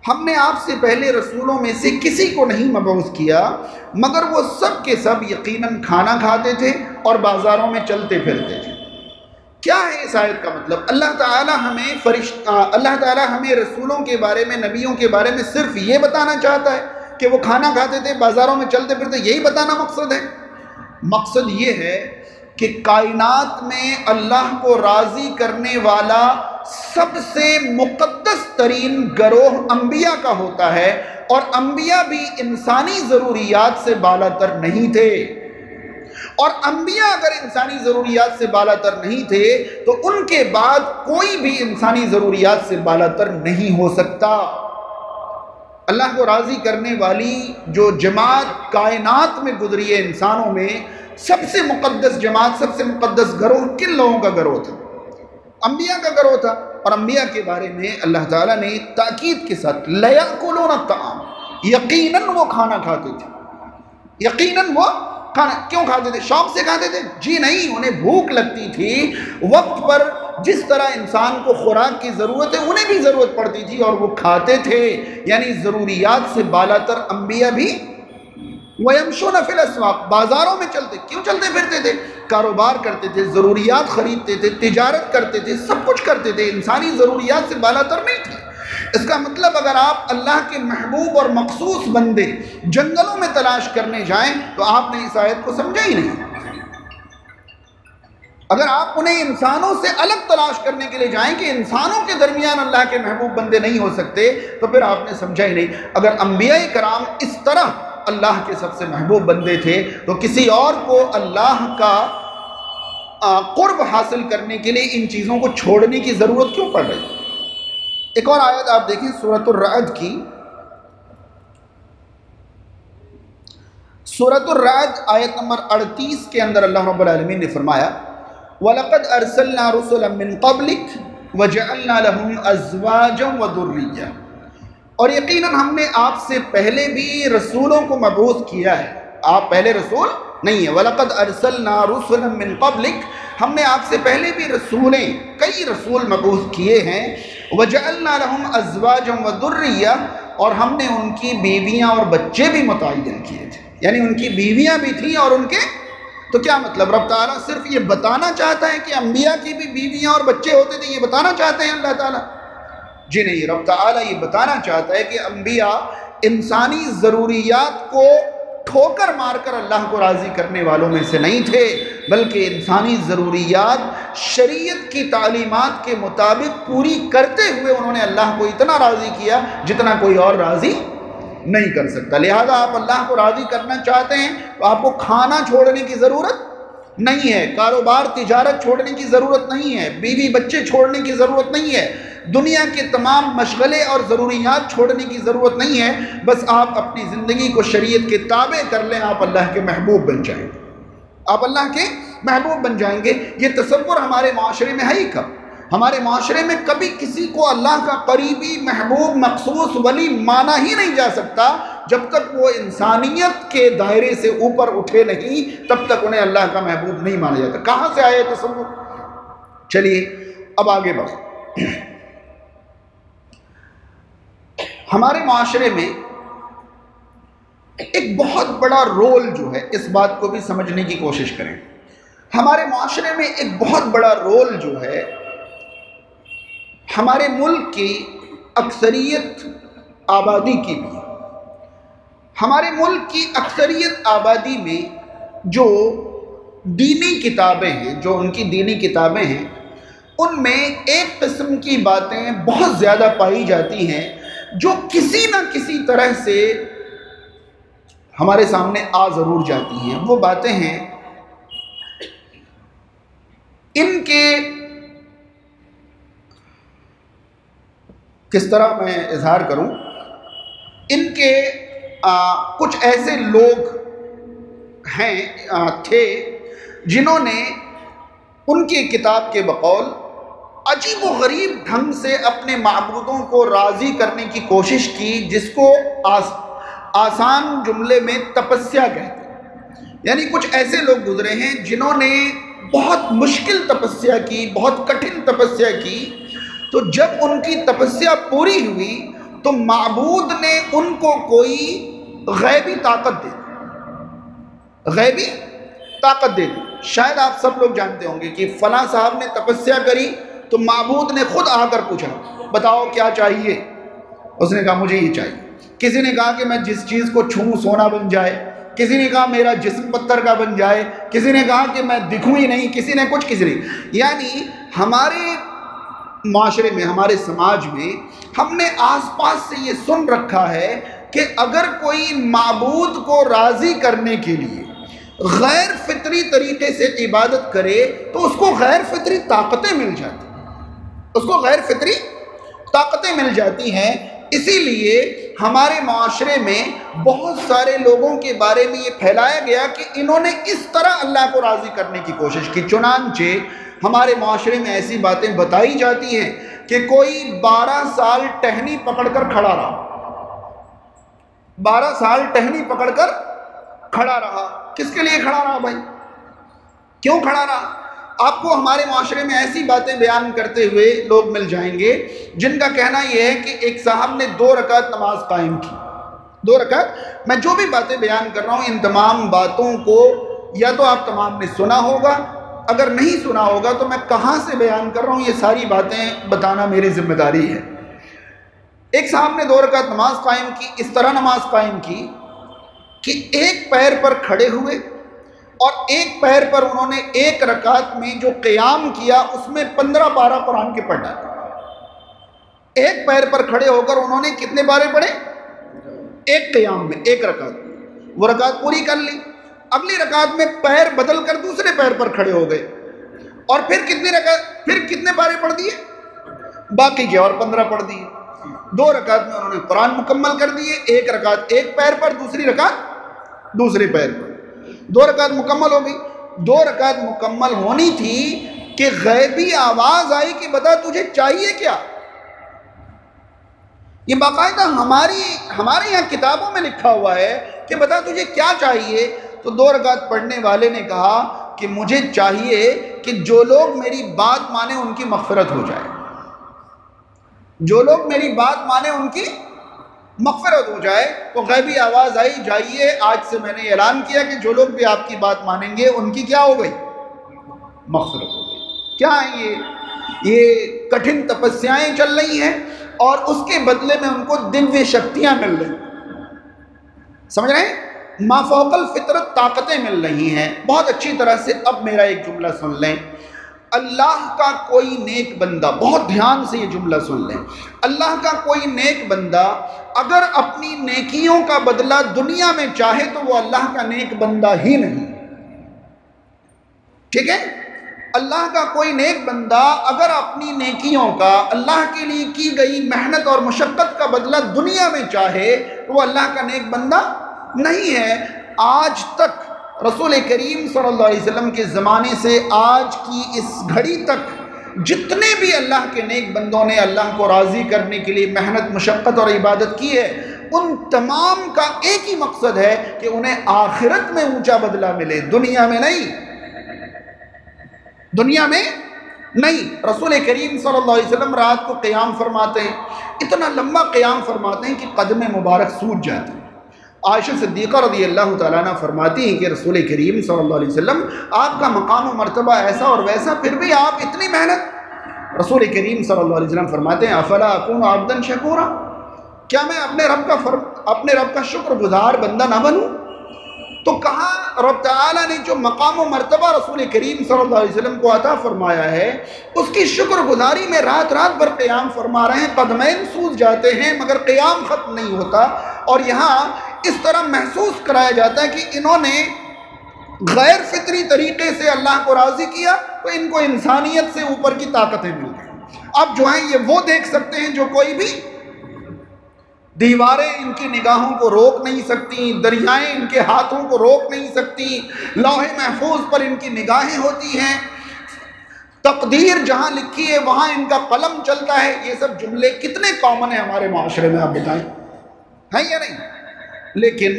ہم نے آپ سے پہلے رسولوں میں سے کسی کو نہیں مبعوث کیا مگر وہ سب کے سب یقیناً کھانا کھاتے تھے اور بازاروں میں چلتے پھرتے تھے۔ کیا ہے اس آیت کا مطلب؟ اللہ تعالیٰ ہمیں رسولوں کے بارے میں، نبیوں کے بارے میں صرف یہ بتانا چاہتا ہے کہ وہ کھانا کھاتے تھے، بازاروں میں چلتے پھرتے، یہی بتانا مقصد ہے؟ مقصد یہ ہے کہ کائنات میں اللہ کو راضی کرنے والا سب سے مقدس ترین گروہ انبیاء کا ہوتا ہے، اور انبیاء بھی انسانی ضروریات سے بالا تر نہیں تھے۔ اور انبیاء اگر انسانی ضروریات سے بالا تر نہیں تھے تو ان کے بعد کوئی بھی انسانی ضروریات سے بالا تر نہیں ہو سکتا۔ اللہ کو راضی کرنے والی جو جماعت کائنات میں گزری ہے انسانوں میں، سب سے مقدس جماعت، سب سے مقدس گروہ کن لوگوں کا گروہ تھا؟ انبیاء کا گروہ تھا۔ اور انبیاء کے بارے میں اللہ تعالیٰ نے تاکید کے ساتھ لَيَأْكُلُونَ الطَّعَامَ، یقیناً وہ کھانا کھاتے تھے، یقیناً وہ کھانا کیوں کھاتے تھے؟ شوق سے کھاتے تھے؟ جی نہیں، انہیں بھوک لگتی تھی وقت پر، جس طرح انسان کو خوراک کی ضرورت ہے انہیں بھی ضرورت پڑتی تھی اور وہ کھاتے تھے۔ یعنی ضروریات سے بالا تر انبیاء بھی وَيَمْشُونَ فِي الْأَسْوَاقِ، بازاروں میں چلتے، کیوں چلتے پھرتے تھے؟ کاروبار کرتے تھے، ضروریات خریدتے تھے، تجارت کرتے تھے، سب کچھ کرتے تھے، انسانی ضروریات سے بالا تر نہیں تھے۔ اس کا مطلب اگر آپ اللہ کے محبوب اور مخصوص بندے جنگلوں میں تلاش کرنے جائیں تو آپ نے اس آیت کو سمجھا ہی نہیں۔ اگر آپ انہیں انسانوں سے الگ تلاش کرنے کے لیے جائیں کہ انسانوں کے درمیان اللہ کے محبوب بندے نہیں ہو سکتے تو پھر آپ نے سمجھا ہی نہیں۔ اگر انبیاء کرام اس طرح اللہ کے سب سے محبوب بندے تھے تو کسی اور کو اللہ کا قرب حاصل کرنے کے لیے ان چیزوں کو چھوڑنے کی ضرورت کیوں پڑ رہی؟ ایک اور آیت آپ دیکھیں سورۃ الرعد کی، سورۃ الرعد آیت نمبر 38 کے اندر اللہ رب العالمین نے فرمایا وَلَقَدْ أَرْسَلْنَا رُسُلًا مِّن قَبْلِكَ وَجَعَلْنَا لَهُمْ أَزْوَاجًا وَذُرِّيَّةً، اور یقیناً ہم نے آپ سے پہلے بھی رسولوں کو مبعوث کیا ہے، آپ پہلے رسول نہیں ہے۔ وَلَقَدْ أَرْسَلْنَا رُسُلًا مِّن قَبْلِكَ، ہم نے آپ سے پہلے بھی کئی رسول مبعوث کیے ہیں۔ وَجَعَلْنَا لَهُمْ أَزْوَاجًا وَذُرِّيَّةً، اور ہم نے ان کی بیویاں اور بچے بھی متعین کیے تھے، یعنی ان کی بیویاں بھی تھیں اور ان کے، تو کیا مطلب رب تعالیٰ صرف یہ بتانا چاہتا ہے کہ انبیاء کی بھی بیویاں اور بچے ہوتے تھے، یہ بتانا چاہتے ہیں اللہ تعالیٰ؟ جی نہیں، رب تعالیٰ یہ بتانا چاہتا ہے کہ انبیاء انسانی ضروریات کو ٹھوکر مار کر اللہ کو راضی کرنے والوں میں سے نہیں تھے، بلکہ انسانی ضروریات شریعت کی تعلیمات کے مطابق پوری کرتے ہوئے انہوں نے اللہ کو اتنا راضی کیا جتنا کوئی اور راضی نہیں کر سکتا۔ لہذا آپ اللہ کو راضی کرنا چاہتے ہیں تو آپ کو کھانا چھوڑنے کی ضرورت نہیں ہے، کاروبار تجارت چھوڑنے کی ضرورت نہیں ہے، بیوی بچے چھوڑنے کی ضرورت نہیں ہے، دنیا کے تمام مشغلے اور ضروریات چھوڑنے کی ضرورت نہیں ہے، بس آپ اپنی زندگی کو شریعت کے تابع کر لیں، آپ اللہ کے محبوب بن جائیں گے، آپ اللہ کے محبوب بن جائیں گے۔ یہ تصور ہمارے معاشرے میں ہے ہی کب؟ ہمارے معاشرے میں کبھی کسی کو اللہ کا قریبی محبوب مخصوص ولی مانا ہی نہیں جا سکتا جب تک وہ انسانیت کے دائرے سے اوپر اٹھے نہیں، تب تک انہیں اللہ کا محبوب نہیں مانا جاتا۔ کہاں سے آیا تصور؟ چلیے اب آگے بڑھیں۔ ہمارے معاشرے میں ایک بہت بڑا رول جو ہے، اس بات کو بھی سمجھنے کی کوشش کریں، ہمارے معاشرے میں ایک بہت بڑا رول جو ہے ہمارے ملک کی اکثریت آبادی کی بھی ہے۔ ہمارے ملک کی اکثریت آبادی میں جو دینی کتابیں ہیں، جو ان کی دینی کتابیں ہیں، ان میں ایک قسم کی باتیں بہت زیادہ پائی جاتی ہیں جو کسی نہ کسی طرح سے ہمارے سامنے آ ضرور جاتی ہیں۔ وہ باتیں ہیں ان کے، کس طرح میں اظہار کروں، ان کے کچھ ایسے لوگ تھے جنہوں نے ان کی کتاب کے بقول عجیب و غریب ڈھنگ سے اپنے معبودوں کو راضی کرنے کی کوشش کی، جس کو آسان جملے میں تپسیا کہتے ہیں۔ یعنی کچھ ایسے لوگ گزرے ہیں جنہوں نے بہت مشکل تپسیا کی، بہت کٹھن تپسیا کی، تو جب ان کی تپسیا پوری ہوئی تو معبود نے ان کو کوئی غیبی طاقت دے دی، غیبی طاقت دے دی۔ شاید آپ سب لوگ جانتے ہوں گے کہ فلاں صاحب نے تپسیا کری تو معبود نے خود آ کر پوچھا بتاؤ کیا چاہیے، اس نے کہا مجھے یہ چاہیے۔ کسی نے کہا کہ میں جس چیز کو چھوں سونا بن جائے، کسی نے کہا میرا جسم پتھر کا بن جائے، کسی نے کہا کہ میں دکھوں ہی نہیں، کسی نے کچھ، کسی نے۔ یعنی ہمارے معاشرے میں، ہمارے سماج میں ہم نے آس پاس سے یہ سن رکھا ہے کہ اگر کوئی معبود کو راضی کرنے کے لیے غیر فطری طریقے سے عبادت کرے تو اس کو غیر فطری طاقتیں مل جاتی ہیں، اس کو غیر فطری طاقتیں مل جاتی ہیں۔ اسی لیے ہمارے معاشرے میں بہت سارے لوگوں کے بارے میں یہ پھیلایا گیا کہ انہوں نے اس طرح اللہ کو راضی کرنے کی کوشش کی۔ چنانچہ ہمارے معاشرے میں ایسی باتیں بتائی جاتی ہیں کہ کوئی 12 سال ٹہنی پکڑ کر کھڑا رہا، 12 سال ٹہنی پکڑ کر کھڑا رہا۔ کس کے لیے کھڑا رہا بھائی؟ کیوں کھڑا رہا؟ آپ کو ہمارے معاشرے میں ایسی باتیں بیان کرتے ہوئے لوگ مل جائیں گے جن کا کہنا یہ ہے کہ ایک صاحب نے 2 رکعت نماز قائم کی، 2 رکعت۔ میں جو بھی باتیں بیان کر رہا ہوں ان تمام باتوں کو یا تو آپ تمام نے سنا ہوگا، اگر نہیں سنا ہوگا تو میں کہاں سے بیان کر رہا ہوں، یہ ساری باتیں بتانا میری ذمہ داری ہے۔ ایک صاحب نے 2 رکعت نماز قائم کی، اس طرح نماز قائم کی کہ ایک پیر پر کھڑے ہوئے اور ایک پیر پر انہوں نے ایک رکعت میں جو قیام کیا اس میں 15 پارہ قرآن کے پڑھ ڈالے۔ ایک پیر پر کھڑے ہو کر انہوں نے کتنے پارے پڑھے؟ ایک قیام میں، ایک رکعت، وہ رکعت پوری کر لی۔ اگلی رکعت میں پیر بدل کر دوسرے پیر پر کھڑے ہو گئے، اور پھر کتنے پارے پڑھ دیے؟ باقی کے اور 15 پڑھ دیے. 2 رکعت میں انہوں نے قرآن مکمل کر دیے. 1 رکعت ایک پیر پر, دوسری رکعت دوسرے پیر پر. 2 رکعت مکمل ہو گئی. 2 رکعت مکمل ہونی تھی کہ غیبی آواز آئی کہ بتا تجھے چاہیے کیا. یہ باقاعدہ ہمارے یہاں کتابوں میں لکھا ہوا ہے کہ بتا تجھے کیا چاہیے. تو 2 رکعت پڑھنے والے نے کہا کہ مجھے چاہیے کہ جو لوگ میری بات مانیں ان کی مغفرت ہو جائے. جو لوگ میری بات مانیں ان کی مغفرت ہو جائے. تو غیبی آواز آئی, جائیے آج سے میں نے اعلان کیا کہ جو لوگ بھی آپ کی بات مانیں گے ان کی کیا ہو گئی؟ مغفرت ہو گئی. کیا ہے یہ کٹھن تپسیائیں چل رہی ہیں اور اس کے بدلے میں ان کو دنوی شکتیاں مل رہی ہیں. سمجھ رہے ہیں؟ مافوق الفطرت طاقتیں مل رہی ہیں. بہت اچھی طرح سے اب میرا ایک جملہ سن لیں. اللہ کا کوئی نیک بندہ, بہت دھیان سے یہ جملہ سن لیں, اللہ کا کوئی نیک بندہ اگر اپنی نیکیوں کا بدلہ دنیا میں چاہے تو وہ اللہ کا نیک بندہ ہی نہیں. ٹھیک ہے؟ اللہ کا کوئی نیک بندہ اگر اپنی نیکیوں کا, اللہ کے لیے کی گئی محنت اور مشقت کا بدلہ دنیا میں چاہے تو وہ اللہ کا نیک بندہ نہیں ہے. آج تک رسول کریم صلی اللہ علیہ وسلم کے زمانے سے آج کی اس گھڑی تک جتنے بھی اللہ کے نیک بندوں نے اللہ کو راضی کرنے کے لیے محنت, مشقت اور عبادت کی ہے, ان تمام کا ایک ہی مقصد ہے کہ انہیں آخرت میں اونچا بدلہ ملے, دنیا میں نہیں. دنیا میں نہیں. رسول کریم صلی اللہ علیہ وسلم رات کو قیام فرماتے ہیں, اتنا لمبا قیام فرماتے ہیں کہ قدم مبارک سوج جاتے ہیں. عائشہ صدیقہ رضی اللہ تعالیٰ عنہ فرماتی ہیں کہ رسول کریم صلی اللہ علیہ وسلم آپ کا مقام و مرتبہ ایسا اور ویسا, پھر بھی آپ اتنی محنت. رسول کریم صلی اللہ علیہ وسلم فرماتے ہیں افلا اکون عبدا شکورا, کیا میں اپنے رب کا شکر گزار بندہ نہ بنوں؟ تو کہاں رب تعالیٰ نے جو مقام و مرتبہ رسول کریم صلی اللہ علیہ وسلم کو عطا فرمایا ہے اس کی شکر گزاری میں رات رات بھر قیام فرما رہے ہیں, قدمین سوز جاتے ہیں مگر قیام ختم نہیں ہوتا. اور یہاں اس طرح محسوس کرایا جاتا ہے کہ انہوں نے غیر فطری طریقے سے اللہ کو راضی کیا تو ان کو انسانیت سے اوپر کی طاقتیں مل گئی. اب جو ہیں یہ وہ دیکھ سکتے ہیں جو کوئی بھی دیواریں ان کی نگاہوں کو روک نہیں سکتی, دریائیں ان کے ہاتھوں کو روک نہیں سکتی, لوح محفوظ پر ان کی نگاہیں ہوتی ہیں, تقدیر جہاں لکھی ہے وہاں ان کا قلم چلتا ہے. یہ سب جملے کتنے کامن ہیں ہمارے معاشرے میں, آپ بتائیں ہیں یا نہیں؟ لیکن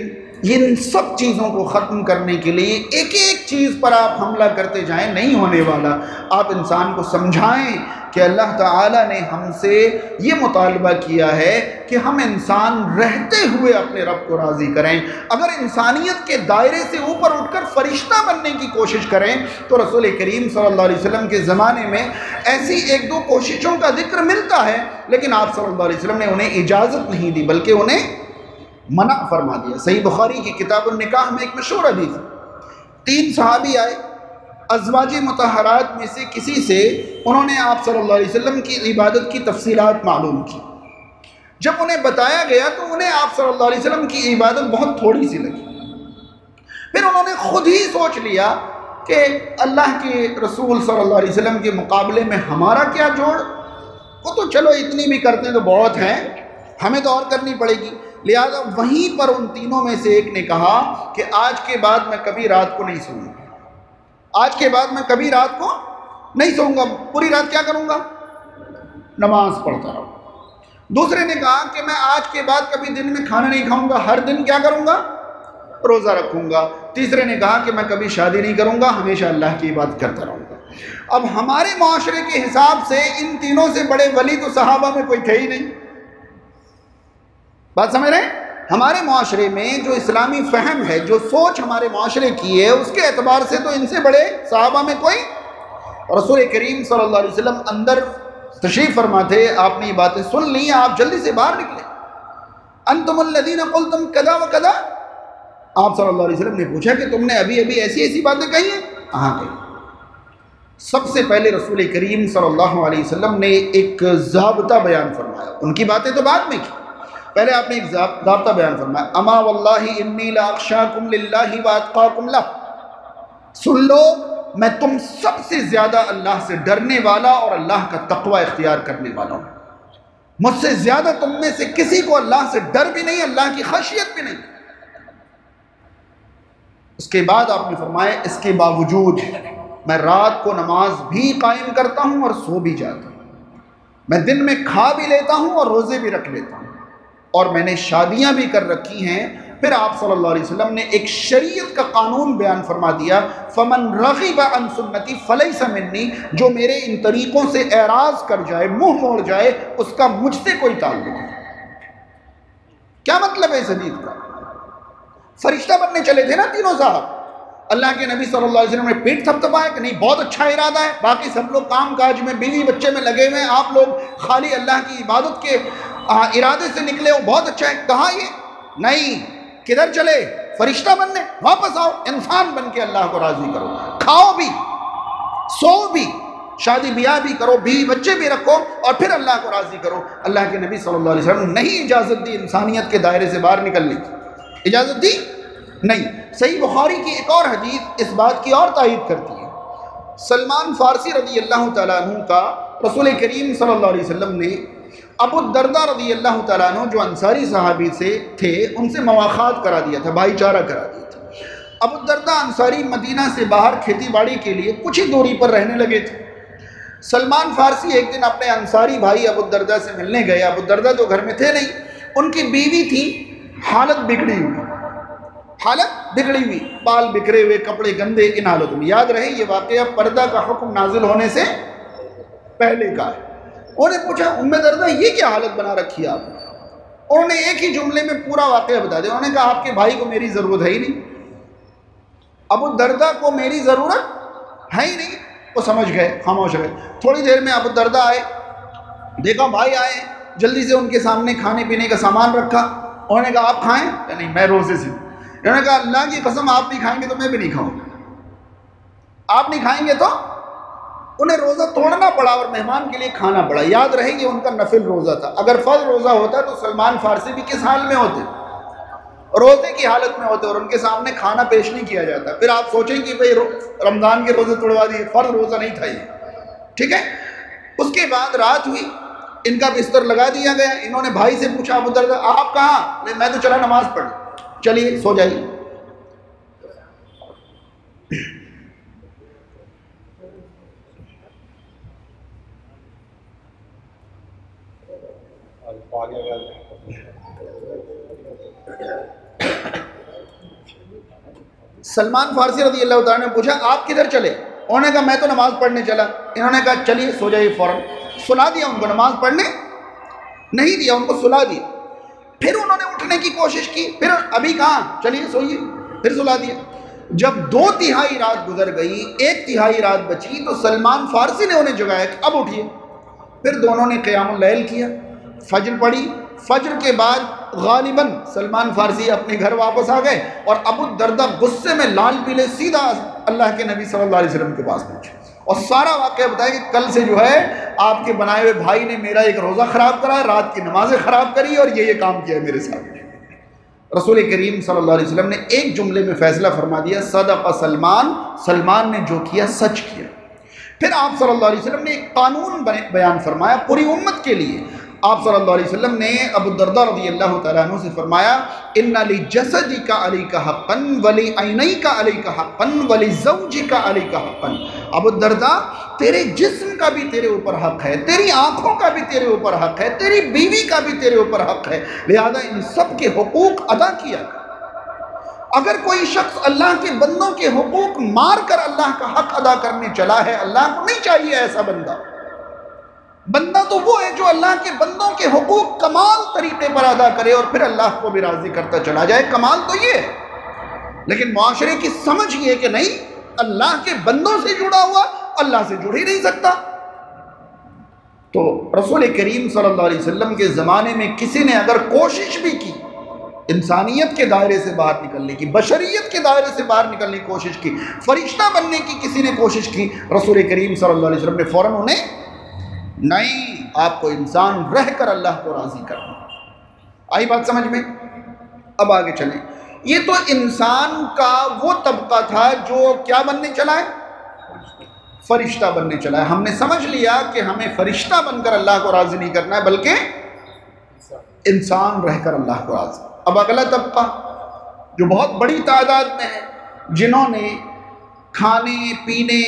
ان سب چیزوں کو ختم کرنے کے لیے ایک ایک چیز پر آپ حملہ کرتے جائیں, نہیں ہونے والا. آپ انسان کو سمجھائیں کہ اللہ تعالیٰ نے ہم سے یہ مطالبہ کیا ہے کہ ہم انسان رہتے ہوئے اپنے رب کو راضی کریں. اگر انسانیت کے دائرے سے اوپر اٹھ کر فرشتہ بننے کی کوشش کریں تو رسول کریم صلی اللہ علیہ وسلم کے زمانے میں ایسی 1-2 کوششوں کا ذکر ملتا ہے, لیکن آپ صلی اللہ علیہ وسلم نے انہیں اجازت نہیں دی بلکہ انہیں منع فرما دیا. صحیح بخاری کی کتاب النکاح میں ایک مشہور حدیث ہے, 3 صحابی آئے, ازواج مطہرات میں سے کسی سے انہوں نے آپ صلی اللہ علیہ وسلم کی عبادت کی تفصیلات معلوم کی. جب انہیں بتایا گیا تو انہیں آپ صلی اللہ علیہ وسلم کی عبادت بہت تھوڑی سی لگی. پھر انہوں نے خود ہی سوچ لیا کہ اللہ کے رسول صلی اللہ علیہ وسلم کے مقابلے میں ہمارا کیا جوڑ, وہ تو چلو اتنی بھی کرتے ہیں تو بہت ہیں, ہمیں تو اور کرنی پڑے گی. لہذا وہیں پر ان تینوں میں سے ایک نے کہا کہ آج کے بعد میں کبھی رات کو نہیں سوؤں گا, آج کے بعد میں کبھی رات کو نہیں سوؤں گا, پوری رات کیا کروں گا؟ نماز پڑھتا رہوں. دوسرے نے کہا کہ میں آج کے بعد کبھی دن میں کھانا نہیں کھاؤں گا, ہر دن کیا کروں گا؟ روزہ رکھوں گا. تیسرے نے کہا کہ میں کبھی شادی نہیں کروں گا, ہمیشہ اللہ کی عبادت کرتا رہوں گا. اب ہمارے معاشرے کے حساب سے ان تینوں سے بڑے ولی تو صحابہ میں کوئی تھے ہی نہیں. بات سمجھ رہے ہیں؟ ہمارے معاشرے میں جو اسلامی فہم ہے, جو سوچ ہمارے معاشرے کی ہے, اس کے اعتبار سے تو ان سے بڑے صحابہ میں کوئی. رسول کریم صلی اللہ علیہ وسلم اندر تشریف فرما تھے, آپ نے یہ باتیں سن لی, آپ جلدی سے باہر نکلے. انتم الذین قلتم کذا و کذا, آپ صلی اللہ علیہ وسلم نے پوچھا کہ تم نے ابھی ابھی ایسی ایسی باتیں کہی ہیں؟ ہاں کہی. سب سے پہلے رسول کریم صلی اللہ علیہ وسلم نے ایک ضابطہ بیان فرمایا, ان کی باتیں تو بعد میں کی, پہلے آپ نے ایک ضابطہ بیان فرمایا. اما واللہ انی لاخشاکم للہ واتقاکم لہ, سن لو میں تم سب سے زیادہ اللہ سے ڈرنے والا اور اللہ کا تقوی اختیار کرنے والا ہوں. مجھ سے زیادہ تم میں سے کسی کو اللہ سے ڈر بھی نہیں، اللہ کی خشیت بھی نہیں. اس کے بعد آپ نے فرمایا اس کے باوجود میں رات کو نماز بھی قائم کرتا ہوں اور سو بھی جاتا ہوں، میں دن میں کھا بھی لیتا ہوں اور روزے بھی رکھ لیتا ہوں، اور میں نے شادیاں بھی کر رکھی ہیں. پھر آپ صلی اللہ علیہ وسلم نے ایک شریعت کا قانون بیان فرما دیا، فمن رغب عن سنتی فلیس منی، جو میرے ان طریقوں سے اعراض کر جائے، منہ موڑ جائے، اس کا مجھ سے کوئی تعلق نہیں. کیا مطلب ہے اس حدیث کا؟ فرشتہ بننے چلے تھے نا تینوں صاحب، اللہ کے نبی صلی اللہ علیہ وسلم نے پیٹ تھپتھپایا کہ نہیں بہت اچھا ارادہ ہے، باقی سب لوگ کام کاج میں بیوی بچے میں لگے ہوئے ہیں، آپ لوگ خالی اللہ کی عبادت کے ارادے سے نکلے ہو، بہت اچھا ہے. کہا یہ نہیں، کدھر چلے؟ فرشتہ بننے. واپس آؤ، انسان بن کے اللہ کو راضی کرو، کھاؤ بھی، سو بھی، شادی بیاہ بھی کرو، بیوی بچے بھی رکھو، اور پھر اللہ کو راضی کرو. اللہ کے نبی صلی اللہ علیہ وسلم نے نہیں اجازت دی انسانیت کے دائرے سے باہر نکلنے کی، اجازت دی نہیں. صحیح بخاری کی ایک اور حدیث اس بات کی اور تائید کرتی ہے. سلمان فارسی رضی اللہ تعالیٰ عنہ کا رسول کریم صلی اللہ علیہ وسلم نے ابو الدرداء رضی اللہ تعالیٰ عنہ جو انصاری صحابی سے تھے ان سے مواخات کرا دیا تھا، بھائی چارہ کرا دیا تھا. ابو الدرداء انصاری مدینہ سے باہر کھیتی باڑی کے لیے کچھ ہی دوری پر رہنے لگے تھے. سلمان فارسی ایک دن اپنے انصاری بھائی ابو الدرداء سے ملنے گئے. ابو الدرداء تو گھر میں تھے نہیں، ان کی بیوی تھی، حالت بگڑی ہوئی، بال بکھرے ہوئے، کپڑے گندے، ان حالتوں میں. یاد رہے یہ واقعہ پردہ کا حکم نازل ہونے سے پہلے کا ہے. انہوں نے پوچھا ام درداء یہ کیا حالت بنا رکھی ہے آپ نے؟ انہوں نے ایک ہی جملے میں پورا واقعہ بتا دیا. انہوں نے کہا آپ کے بھائی کو میری ضرورت ہے ہی نہیں، ابو الدرداء کو میری ضرورت ہے ہی نہیں. وہ سمجھ گئے، خاموش رہے. تھوڑی دیر میں ابو الدرداء آئے، دیکھا بھائی آئے، جلدی سے ان کے سامنے کھانے پینے کا سامان رکھا. انہوں نے کہا آپ کھائیں؟ کہ نہیں میں روزے سے. انہوں نے کہا اللہ کی قسم آپ نہیں کھائیں گے تو میں بھی نہیں کھاؤں گا. آپ نہیں کھائیں گے تو انہیں روزہ توڑنا پڑا اور مہمان کے لیے کھانا پڑا. یاد رہے یہ ان کا نفل روزہ تھا. اگر فرض روزہ ہوتا تو سلمان فارسی بھی کس حال میں ہوتے؟ روزے کی حالت میں ہوتے، اور ان کے سامنے کھانا پیش نہیں کیا جاتا. پھر آپ سوچیں کہ بھئی رمضان کے روزے توڑوا دیے، فرض روزہ نہیں تھا یہ، ٹھیک ہے. اس کے بعد رات ہوئی، ان کا بستر لگا دیا گیا. انہوں نے بھائی سے پوچھا ابو الدرداء آپ کہاں؟ میں تو چلا نماز پڑھ. چلیے سو جائیے. سلمان فارسی رضی اللہ تعالیٰ نے پوچھا آپ کدھر چلے؟ انہوں نے کہا میں تو نماز پڑھنے چلا. انہوں نے کہا چلیے سو جائیے فوراً. سلا دیا ان کو، نماز پڑھنے نہیں دیا، ان کو سلا دیا. پھر انہوں نے اٹھنے کی کوشش کی، پھر ابھی کہاں، چلیے سوئیے، پھر سلا دیا. جب 2/3 رات گزر گئی، 1/3 رات بچی، تو سلمان فارسی نے انہیں جگایا کہ اب اٹھیے. پھر دونوں نے قیام اللیل کیا، فجر پڑھی. فجر کے بعد غالباً سلمان فارسی اپنے گھر واپس آ گئے، اور ابو الدرداء غصے میں لال پیلے سیدھا اللہ کے نبی صلی اللہ علیہ وسلم کے پاس پہنچے اور سارا واقعہ بتایا کہ کل سے جو ہے آپ کے بنائے ہوئے بھائی نے میرا ایک روزہ خراب کرا، رات کی نمازیں خراب کری، اور یہ کام کیا ہے میرے ساتھ. رسول کریم صلی اللہ علیہ وسلم نے ایک جملے میں فیصلہ فرما دیا، صدق سلمان، سلمان نے جو کیا سچ کیا. پھر آپ صلی اللہ علیہ وسلم نے ایک قانون بیان فرمایا پوری امت کے لیے. آپ صلی اللہ علیہ وسلم نے ابو الدرداء رضی اللہ تعالیٰ عنہ سے فرمایا ان لجسدک علیک حقا ولعینیک علیک حقا ولزوجک علیک حقا. ابو الدرداء تیرے جسم کا بھی تیرے اوپر حق ہے، تیری آنکھوں کا بھی تیرے اوپر حق ہے، تیری بیوی کا بھی تیرے اوپر حق ہے، لہذا ان سب کے حقوق ادا کیا. اگر کوئی شخص اللہ کے بندوں کے حقوق مار کر اللہ کا حق ادا کرنے چلا ہے، اللہ کو نہیں چاہیے ایسا بندہ. بندہ تو وہ ہے جو اللہ کے بندوں کے حقوق کمال طریقے پر ادا کرے اور پھر اللہ کو بھی راضی کرتا چلا جائے. کمال تو یہ ہے. لیکن معاشرے کی سمجھ یہ کہ نہیں، اللہ کے بندوں سے جڑا ہوا اللہ سے جڑ ہی نہیں سکتا. تو رسول کریم صلی اللہ علیہ وسلم کے زمانے میں کسی نے اگر کوشش بھی کی انسانیت کے دائرے سے باہر نکلنے کی، بشریت کے دائرے سے باہر نکلنے کی کوشش کی، فرشتہ بننے کی کسی نے کوشش کی، رسول کریم صلی اللہ علیہ وسلم نے فوراً انہیں نہیں، آپ کو انسان رہ کر اللہ کو راضی کرنا. آئی بات سمجھ میں؟ اب آگے چلیں. یہ تو انسان کا وہ طبقہ تھا جو کیا بننے چلا ہے؟ فرشتہ بننے چلا ہے. ہم نے سمجھ لیا کہ ہمیں فرشتہ بن کر اللہ کو راضی نہیں کرنا ہے بلکہ انسان رہ کر اللہ کو راضی. اب اگلا طبقہ جو بہت بڑی تعداد میں ہے، جنہوں نے کھانے پینے،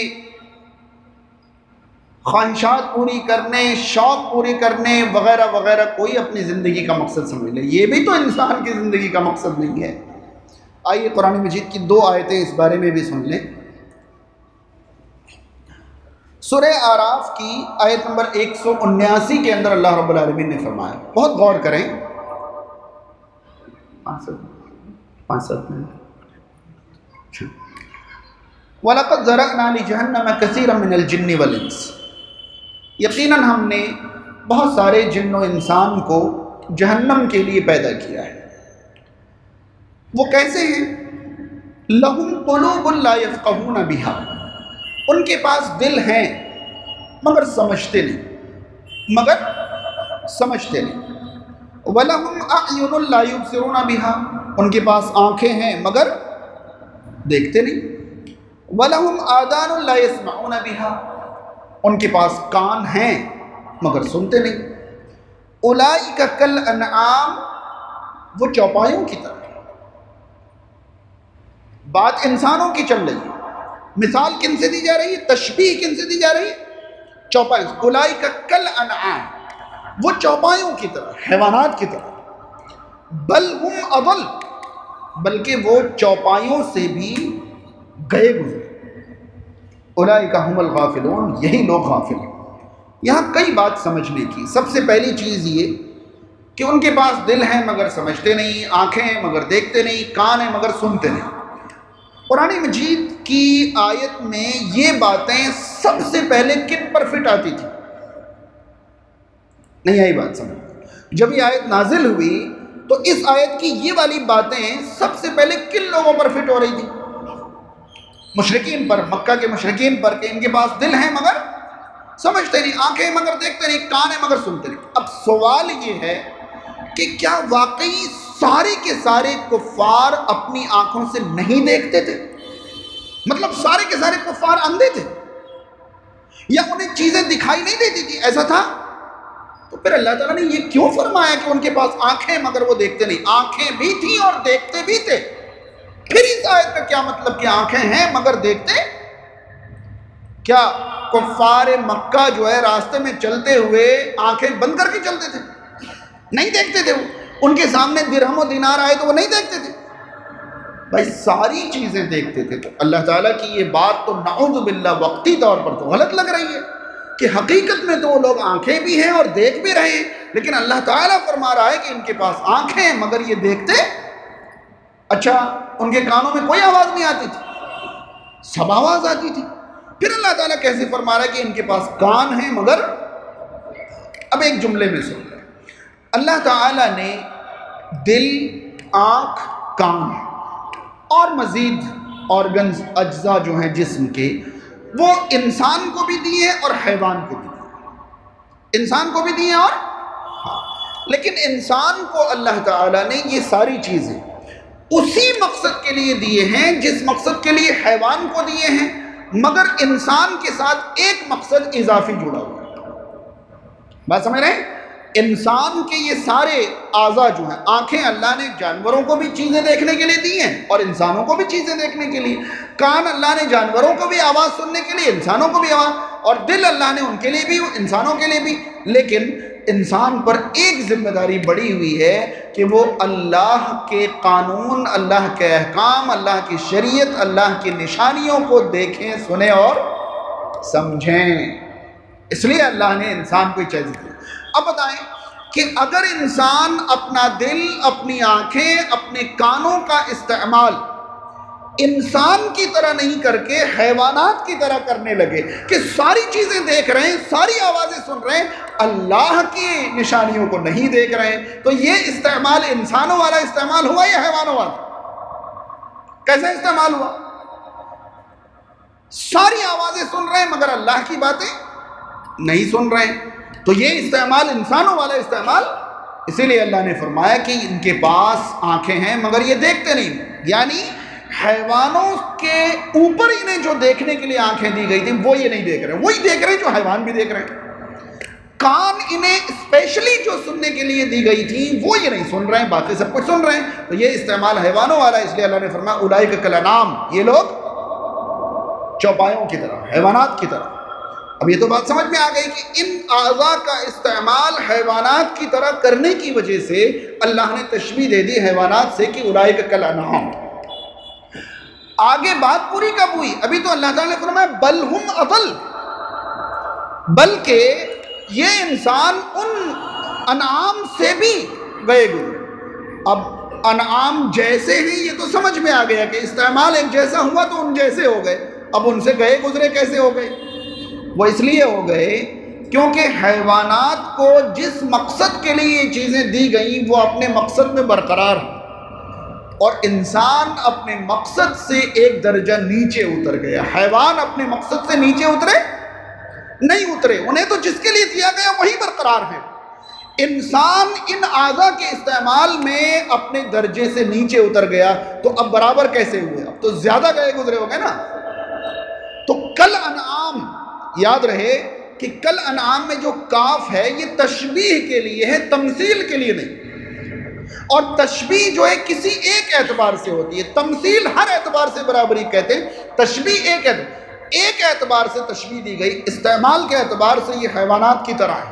خواہشات پوری کرنے، شوق پوری کرنے وغیرہ وغیرہ کوئی اپنی زندگی کا مقصد سمجھ لے. یہ بھی تو انسان کی زندگی کا مقصد نہیں ہے. آئیے قرآن مجید کی 2 آیتیں اس بارے میں بھی سن لیں. سورہ اعراف کی آیت نمبر 179 کے اندر اللہ رب العالمین نے فرمایا، بہت غور کریں. 5 منٹ. وَلَقَدْ ذَرَأْنَا لِجَهَنَّمَ كَثِيرًا مِنَ الْجِنِّ وَالْإِنسِ، یقیناً ہم نے بہت سارے جن و انسان کو جہنم کے لیے پیدا کیا ہے. وہ کیسے ہیں؟ لَهُمْ قُلُوبٌ لَا يَفْقَهُونَ بِهَا، ان کے پاس دل ہیں مگر سمجھتے نہیں. وَلَهُمْ أَعْيُنٌ لَا يُبْصِرُونَ بِهَا، ان کے پاس آنکھیں ہیں مگر دیکھتے نہیں. وَلَهُمْ آذَانٌ لَا يَسْمَعُونَ بِهَا، ان کے پاس کان ہیں مگر سنتے نہیں. أُولَئِكَ كَالْأَنْعَامِ، وہ چوپایوں کی طرح. بات انسانوں کی چل رہی ہے، مثال کن سے دی جا رہی ہے؟ تشبیہ کن سے دی جا رہی ہے؟ چوپایوں. اولئک کالانعام، وہ چوپایوں کی طرح، حیوانات کی طرح. بل ہم اضل، بلکہ وہ چوپایوں سے بھی گئے گزرے. اولئک هم الغافلون، یہی لوگ غافل ہیں. یہاں کئی بات سمجھنے کی. سب سے پہلی چیز یہ کہ ان کے پاس دل ہیں مگر سمجھتے نہیں، آنکھیں ہیں مگر دیکھتے نہیں، کان ہیں مگر سنتے نہیں. قرآن مجید کی آیت میں یہ باتیں سب سے پہلے کن پر فٹ آتی تھی؟ نہیں آئی بات سمجھ؟ جب یہ آیت نازل ہوئی تو اس آیت کی یہ والی باتیں سب سے پہلے کن لوگوں پر فٹ ہو رہی تھی؟ مشرکین پر، مکہ کے مشرکین پر، کہ ان کے پاس دل ہیں مگر سمجھتے نہیں، آنکھیں مگر دیکھتے نہیں، کان ہیں مگر سنتے نہیں. اب سوال یہ ہے کہ کیا واقعی سارے کے سارے کفار اپنی آنکھوں سے نہیں دیکھتے تھے؟ مطلب سارے کے سارے کفار اندھے تھے یا انہیں چیزیں دکھائی نہیں دیتی تھی؟ ایسا تھا؟ تو پھر اللہ تعالیٰ نے یہ کیوں فرمایا کہ ان کے پاس آنکھیں مگر وہ دیکھتے نہیں؟ آنکھیں بھی تھیں اور دیکھتے بھی تھے. پھر اس آیت کا کیا مطلب کہ آنکھیں ہیں مگر دیکھتے؟ کیا کفار مکہ جو ہے راستے میں چلتے ہوئے آنکھیں بند کر کے چلتے تھے؟ نہیں دیکھتے تھے. وہ ان کے سامنے درہم و دینار آئے تو وہ نہیں دیکھتے تھے؟ بھائی ساری چیزیں دیکھتے تھے. تو اللہ تعالیٰ کی یہ بات تو نعوذ باللہ وقتی طور پر تو غلط لگ رہی ہے کہ حقیقت میں تو وہ لوگ آنکھیں بھی ہیں اور دیکھ بھی رہے ہیں، لیکن اللہ تعالیٰ فرما رہا ہے کہ ان کے پاس آنکھیں ہیں مگر یہ دیکھتے. اچھا ان کے کانوں میں کوئی آواز نہیں آتی تھی؟ سب آواز آتی تھی. پھر اللہ تعالیٰ کیسے فرما رہا ہے کہ ان کے پاس کان ہیں مگر؟ اب ایک جملے میں سن لیں. اللہ تعالیٰ نے دل، آنکھ، کان اور مزید آرگنز، اجزاء جو ہیں جسم کے، وہ انسان کو بھی دیے اور حیوان کو بھی دیے. انسان کو بھی دیے اور لیکن انسان کو اللہ تعالیٰ نے یہ ساری چیزیں اسی مقصد کے لیے دیے ہیں جس مقصد کے لیے حیوان کو دیے ہیں، مگر انسان کے ساتھ ایک مقصد اضافی جڑا ہوا ہے. بات سمجھ رہے ہیں؟ انسان کے یہ سارے اعضاء جو ہیں، آنکھیں اللہ نے جانوروں کو بھی چیزیں دیکھنے کے لیے دی ہیں اور انسانوں کو بھی چیزیں دیکھنے کے لیے. کان اللہ نے جانوروں کو بھی آواز سننے کے لیے، انسانوں کو بھی آواز، اور دل اللہ نے ان کے لیے بھی، انسانوں کے لیے بھی. لیکن انسان پر ایک ذمہ داری بڑی ہوئی ہے کہ وہ اللہ کے قانون، اللہ کے احکام، اللہ کی شریعت، اللہ کی نشانیوں کو دیکھیں، سنیں اور سمجھیں. اس لیے اللہ نے انسان کو چیز دی. اب بتائیں کہ اگر انسان اپنا دل، اپنی آنکھیں، اپنے کانوں کا استعمال انسان کی طرح نہیں کر کے حیوانات کی طرح کرنے لگے کہ ساری چیزیں دیکھ رہے ہیں، ساری آوازیں سن رہے ہیں، اللہ کی نشانیوں کو نہیں دیکھ رہے ہیں، تو یہ استعمال انسانوں والا استعمال ہوا یا حیوانوں والا؟ کیسا استعمال ہوا؟ ساری آوازیں سن رہے ہیں مگر اللہ کی باتیں نہیں سن رہے ہیں. تو یہ استعمال انسانوں والا استعمال. اسی لیے اللہ نے فرمایا کہ ان کے پاس آنکھیں ہیں مگر یہ دیکھتے نہیں. یعنی حیوانوں کے اوپر انہیں جو دیکھنے کے لیے آنکھیں دی گئی تھیں وہ یہ نہیں دیکھ رہے ہیں، وہی دیکھ رہے ہیں جو حیوان بھی دیکھ رہے ہیں۔ کان انہیں اسپیشلی جو سننے کے لیے دی گئی تھی وہ یہ نہیں سن رہے ہیں، باقی سب کچھ سن رہے ہیں۔ تو یہ استعمال حیوانوں والا، اس لیے اللہ نے فرمایا اولئک کالانعام، یہ لوگ چوپایوں کی طرح، حیوانات کی طرح۔ اب یہ تو بات سمجھ میں آ گئی کہ ان اعضاء کا استعمال حیوانات کی طرح کرنے کی وجہ سے اللہ نے تشبیہ دے دی حیوانات سے کہ اولئک کالانعام۔ آگے بات پوری کب ہوئی؟ ابھی تو اللہ تعالیٰ نے فرمایا بل ہم اضل، بلکہ یہ انسان ان انعام سے بھی گئے گزرے۔ اب انعام جیسے ہیں یہ تو سمجھ میں آ گیا کہ استعمال ایک جیسا ہوا تو ان جیسے ہو گئے، اب ان سے گئے گزرے کیسے ہو گئے؟ وہ اس لیے ہو گئے کیونکہ حیوانات کو جس مقصد کے لیے یہ چیزیں دی گئیں وہ اپنے مقصد میں برقرار ہیں، اور انسان اپنے مقصد سے ایک درجہ نیچے اتر گیا۔ حیوان اپنے مقصد سے نیچے اترے نہیں اترے، انہیں تو جس کے لیے دیا گیا وہی برقرار ہے۔ انسان ان اعضاء کے استعمال میں اپنے درجے سے نیچے اتر گیا، تو اب برابر کیسے ہوئے؟ اب تو زیادہ گئے گزرے ہو گئے نا۔ تو کل انعام یاد رہے کہ کل انعام میں جو کاف ہے یہ تشبیہ کے لیے ہے، تمثیل کے لیے نہیں۔ اور تشبیہ جو ہے کسی ایک اعتبار سے ہوتی ہے، تمثیل ہر اعتبار سے برابری کہتے ہیں، تشبیہ ایک اعتبار سے تشبیہ دی گئی، استعمال کے اعتبار سے یہ حیوانات کی طرح ہے،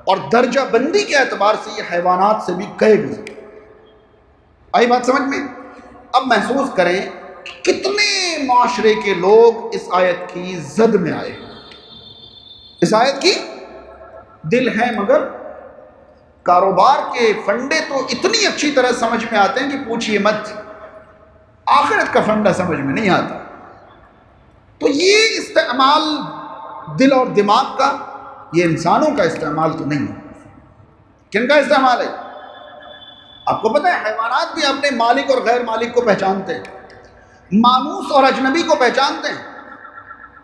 اور درجہ بندی کے اعتبار سے یہ حیوانات سے بھی گئے گزرے۔ آئی بات سمجھ میں؟ اب محسوس کریں کتنے معاشرے کے لوگ اس آیت کی زد میں آئے، اس آیت کی دل ہیں مگر کاروبار کے فنڈے تو اتنی اچھی طرح سمجھ میں آتے ہیں کہ پوچھئے مت، آخرت کا فنڈا سمجھ میں نہیں آتا۔ تو یہ استعمال دل اور دماغ کا، یہ انسانوں کا استعمال تو نہیں ہے۔ کن کا استعمال ہے؟ آپ کو پتہ ہے حیوانات بھی اپنے مالک اور غیر مالک کو پہچانتے ہیں، مانوس اور اجنبی کو پہچانتے ہیں۔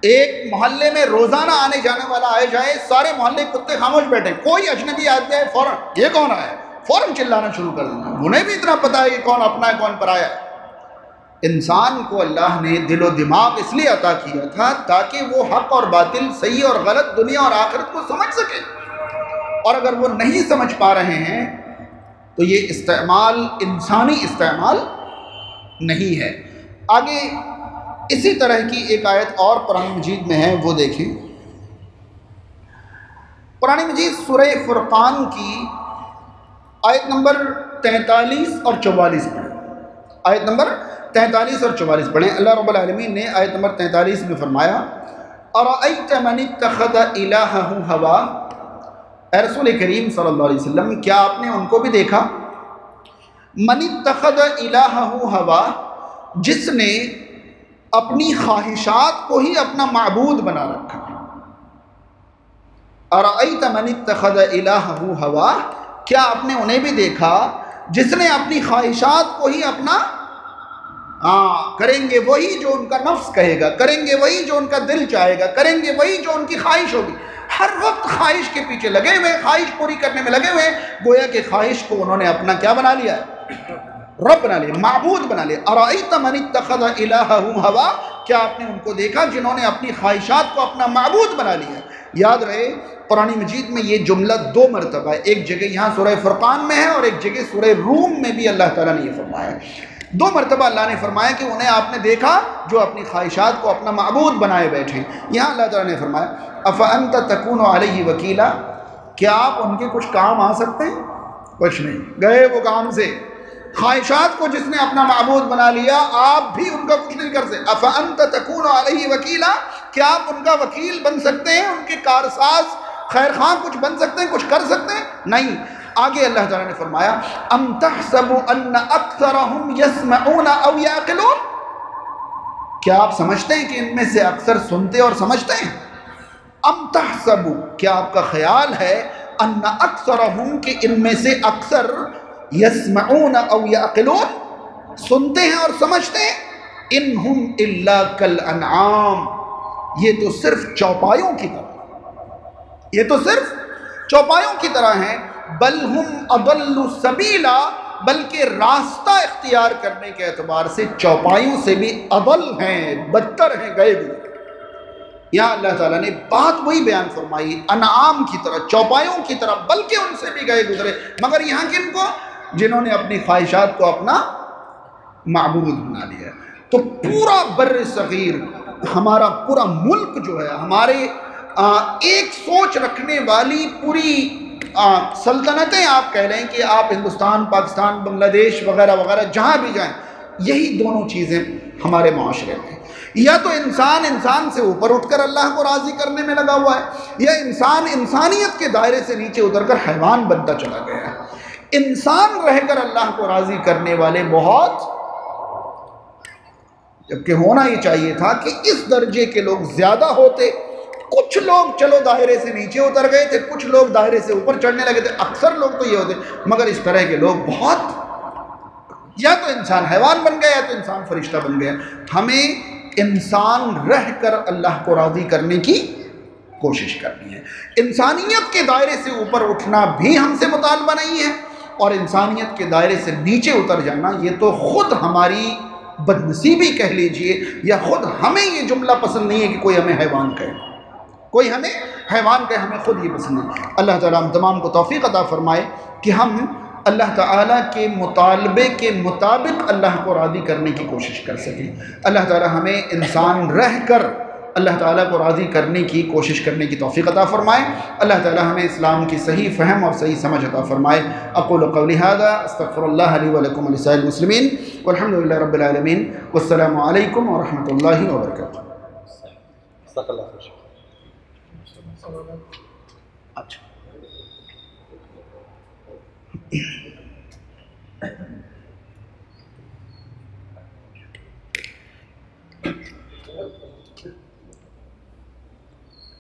ایک محلے میں روزانہ آنے جانے والا آئے جائے، سارے محلے کتے خاموش بیٹھے، کوئی اجنبی آدمی آئے فوراً یہ کون آیا، فوراً چلانا شروع کر دینا۔ انہیں بھی اتنا پتہ ہے کہ کون اپنا ہے کون پرایا ہے۔ انسان کو اللہ نے دل و دماغ اس لیے عطا کیا تھا تاکہ وہ حق اور باطل، صحیح اور غلط، دنیا اور آخرت کو سمجھ سکے، اور اگر وہ نہیں سمجھ پا رہے ہیں تو یہ استعمال انسانی استعمال نہیں ہے۔ آگے اسی طرح کی ایک آیت اور قرآن مجید میں ہے، وہ دیکھیں۔ قرآن مجید سورہ فرقان کی آیت نمبر 43 اور 44 پڑھیں، آیت نمبر 43 اور 44 پڑھیں۔ اللہ رب العالمین نے آیت نمبر 43 میں فرمایا اَرَأَيْتَ مَنِ اتَّخَذَ إِلَٰهَهُ هَوَاهُ، اے رسول کریم صلی اللہ علیہ وسلم کیا آپ نے ان کو بھی دیکھا؟ مَنِ اتَّخَذَ إِلَٰهَهُ هَوَاهُ، جس نے اپنی خواہشات کو ہی اپنا معبود بنا رکھا۔ اَرَأَيْتَ مَنِ اتَّخَذَ إِلَٰهَهُ هَوَاهُ، کیا آپ نے انہیں بھی دیکھا جس نے اپنی خواہشات کو ہی اپنا، کریں گے وہی جو ان کا نفس کہے گا، کریں گے وہی جو ان کا دل چاہے گا، کریں گے وہی جو ان کی خواہش ہوگی۔ ہر وقت خواہش کے پیچھے لگے ہوئے، خواہش پوری کرنے میں لگے ہوئے، گویا کہ خواہش کو انہوں نے اپنا کیا بنا لیا ہے؟ رب بنا لیا، معبود بنا لیا۔ اَرَأَيْتَ مَنِ اتَّخَذَ إِلَٰهَهُ هَوَاهُ، کیا آپ نے ان کو دیکھا جنہوں نے اپنی خواہشات کو اپنا معبود بنا لیا؟ یاد رہے قرآن مجید میں یہ جملہ دو مرتبہ ہے، ایک جگہ یہاں سورہ فرقان میں ہے اور ایک جگہ سورہ روم میں بھی اللہ تعالیٰ نے یہ فرمایا ہے۔ دو مرتبہ اللہ نے فرمایا کہ انہیں آپ نے دیکھا جو اپنی خواہشات کو اپنا معبود بنائے بیٹھے۔ یہاں اللہ تعالیٰ نے فرمایا أَفَأَنْتَ تَكُونُ عَلَيْهِ وَكِيلًا، کیا آپ ان کے کچھ کام آ سکتے ہیں؟ کچھ نہیں، گئے وہ کام سے۔ خواہشات کو جس نے اپنا معبود بنا لیا آپ بھی ان کا کچھ نہیں کر سکتے۔ أَفَأَنْتَ تَكُونُ عَلَيْهِ وَكِيلًا، کیا آپ ان کا وکیل بن سکتے ہیں، ان کے کارساز، خیر خواہ کچھ بن سکتے ہیں، کچھ کر سکتے ہیں؟ نہیں۔ آگے اللہ تعالیٰ نے فرمایا أَمْ تَحْسَبُ أَنَّ أَكْثَرَهُمْ يَسْمَعُونَ أَوْ يَعْقِلُونَ، کیا آپ سمجھتے ہیں کہ ان میں سے اکثر سنتے اور سمجھتے ہیں؟ أَمْ تَحْسَبُ، کیا آپ کا خیال ہے، أَنَّ أَكْثَرَهُمْ کہ ان میں سے اکثر، يَسْمَعُونَ أَوْ يَعْقِلُونَ سنتے ہیں اور سمجھتے ہیں، إِنْ هُمْ إِلَّا كَالْأَنْعَامِ، یہ تو صرف چوپایوں کی طرح، یہ تو صرف چوپایوں کی طرح ہیں، بل ہم اضل سبیلا، بلکہ راستہ اختیار کرنے کے اعتبار سے چوپایوں سے بھی اول ہیں، بدتر ہیں گئے گزرے۔ یہاں اللہ تعالیٰ نے بات وہی بیان فرمائی انعام کی طرح، چوپایوں کی طرح، بلکہ ان سے بھی گئے گزرے، مگر یہاں کن کو؟ جنہوں نے اپنی خواہشات کو اپنا معبود بنا لیا۔ تو پورا بر صغیر، ہمارا پورا ملک جو ہے، ہمارے ایک سوچ رکھنے والی پوری سلطنتیں آپ کہہ لیں کہ آپ ہندوستان، پاکستان، بنگلہ دیش وغیرہ وغیرہ جہاں بھی جائیں، یہی دونوں چیزیں ہمارے معاشرے میں ہیں۔ یا تو انسان سے اوپر اٹھ کر اللہ کو راضی کرنے میں لگا ہوا ہے، یا انسانیت کے دائرے سے نیچے اتر کر حیوان بنتا چلا گیا ہے۔ انسان رہ کر اللہ کو راضی کرنے والے بہت، جبکہ ہونا یہ چاہیے تھا کہ اس درجے کے لوگ زیادہ ہوتے۔ کچھ لوگ چلو دائرے سے نیچے اتر گئے تھے، کچھ لوگ دائرے سے اوپر چڑھنے لگے تھے، اکثر لوگ تو یہ ہوتے، مگر اس طرح کے لوگ بہت، یا تو انسان حیوان بن گیا یا تو انسان فرشتہ بن گیا۔ ہمیں انسان رہ کر اللہ کو راضی کرنے کی کوشش کرنی ہے۔ انسانیت کے دائرے سے اوپر اٹھنا بھی ہم سے مطالبہ نہیں ہے، اور انسانیت کے دائرے سے نیچے اتر جانا یہ تو خود ہماری بدنصیبی کہہ لیجئے، یا خود ہمیں یہ جملہ پسند نہیں ہے کہ کوئی ہمیں حیوان کہے، کوئی ہمیں حیوان کہے، ہمیں خود یہ پسند ہے۔ اللہ تعالیٰ ہم تمام کو توفیق عطا فرمائے کہ ہم اللہ تعالیٰ کے مطالبے کے مطابق اللہ کو راضی کرنے کی کوشش کر سکیں۔ اللہ تعالیٰ ہمیں انسان رہ کر اللہ تعالیٰ کو راضی کرنے کی کوشش کرنے کی توفیق عطا فرمائے۔ اللہ تعالیٰ ہمیں اسلام کی صحیح فہم اور صحیح سمجھ عطا فرمائے۔ اقول قولی ھذا استغفر اللہ لی ولکم ولسائر المسلمین والحمد للہ رب العالمین، والسلام علیکم ورحمۃ اللہ وبرکاتہ۔ اچھا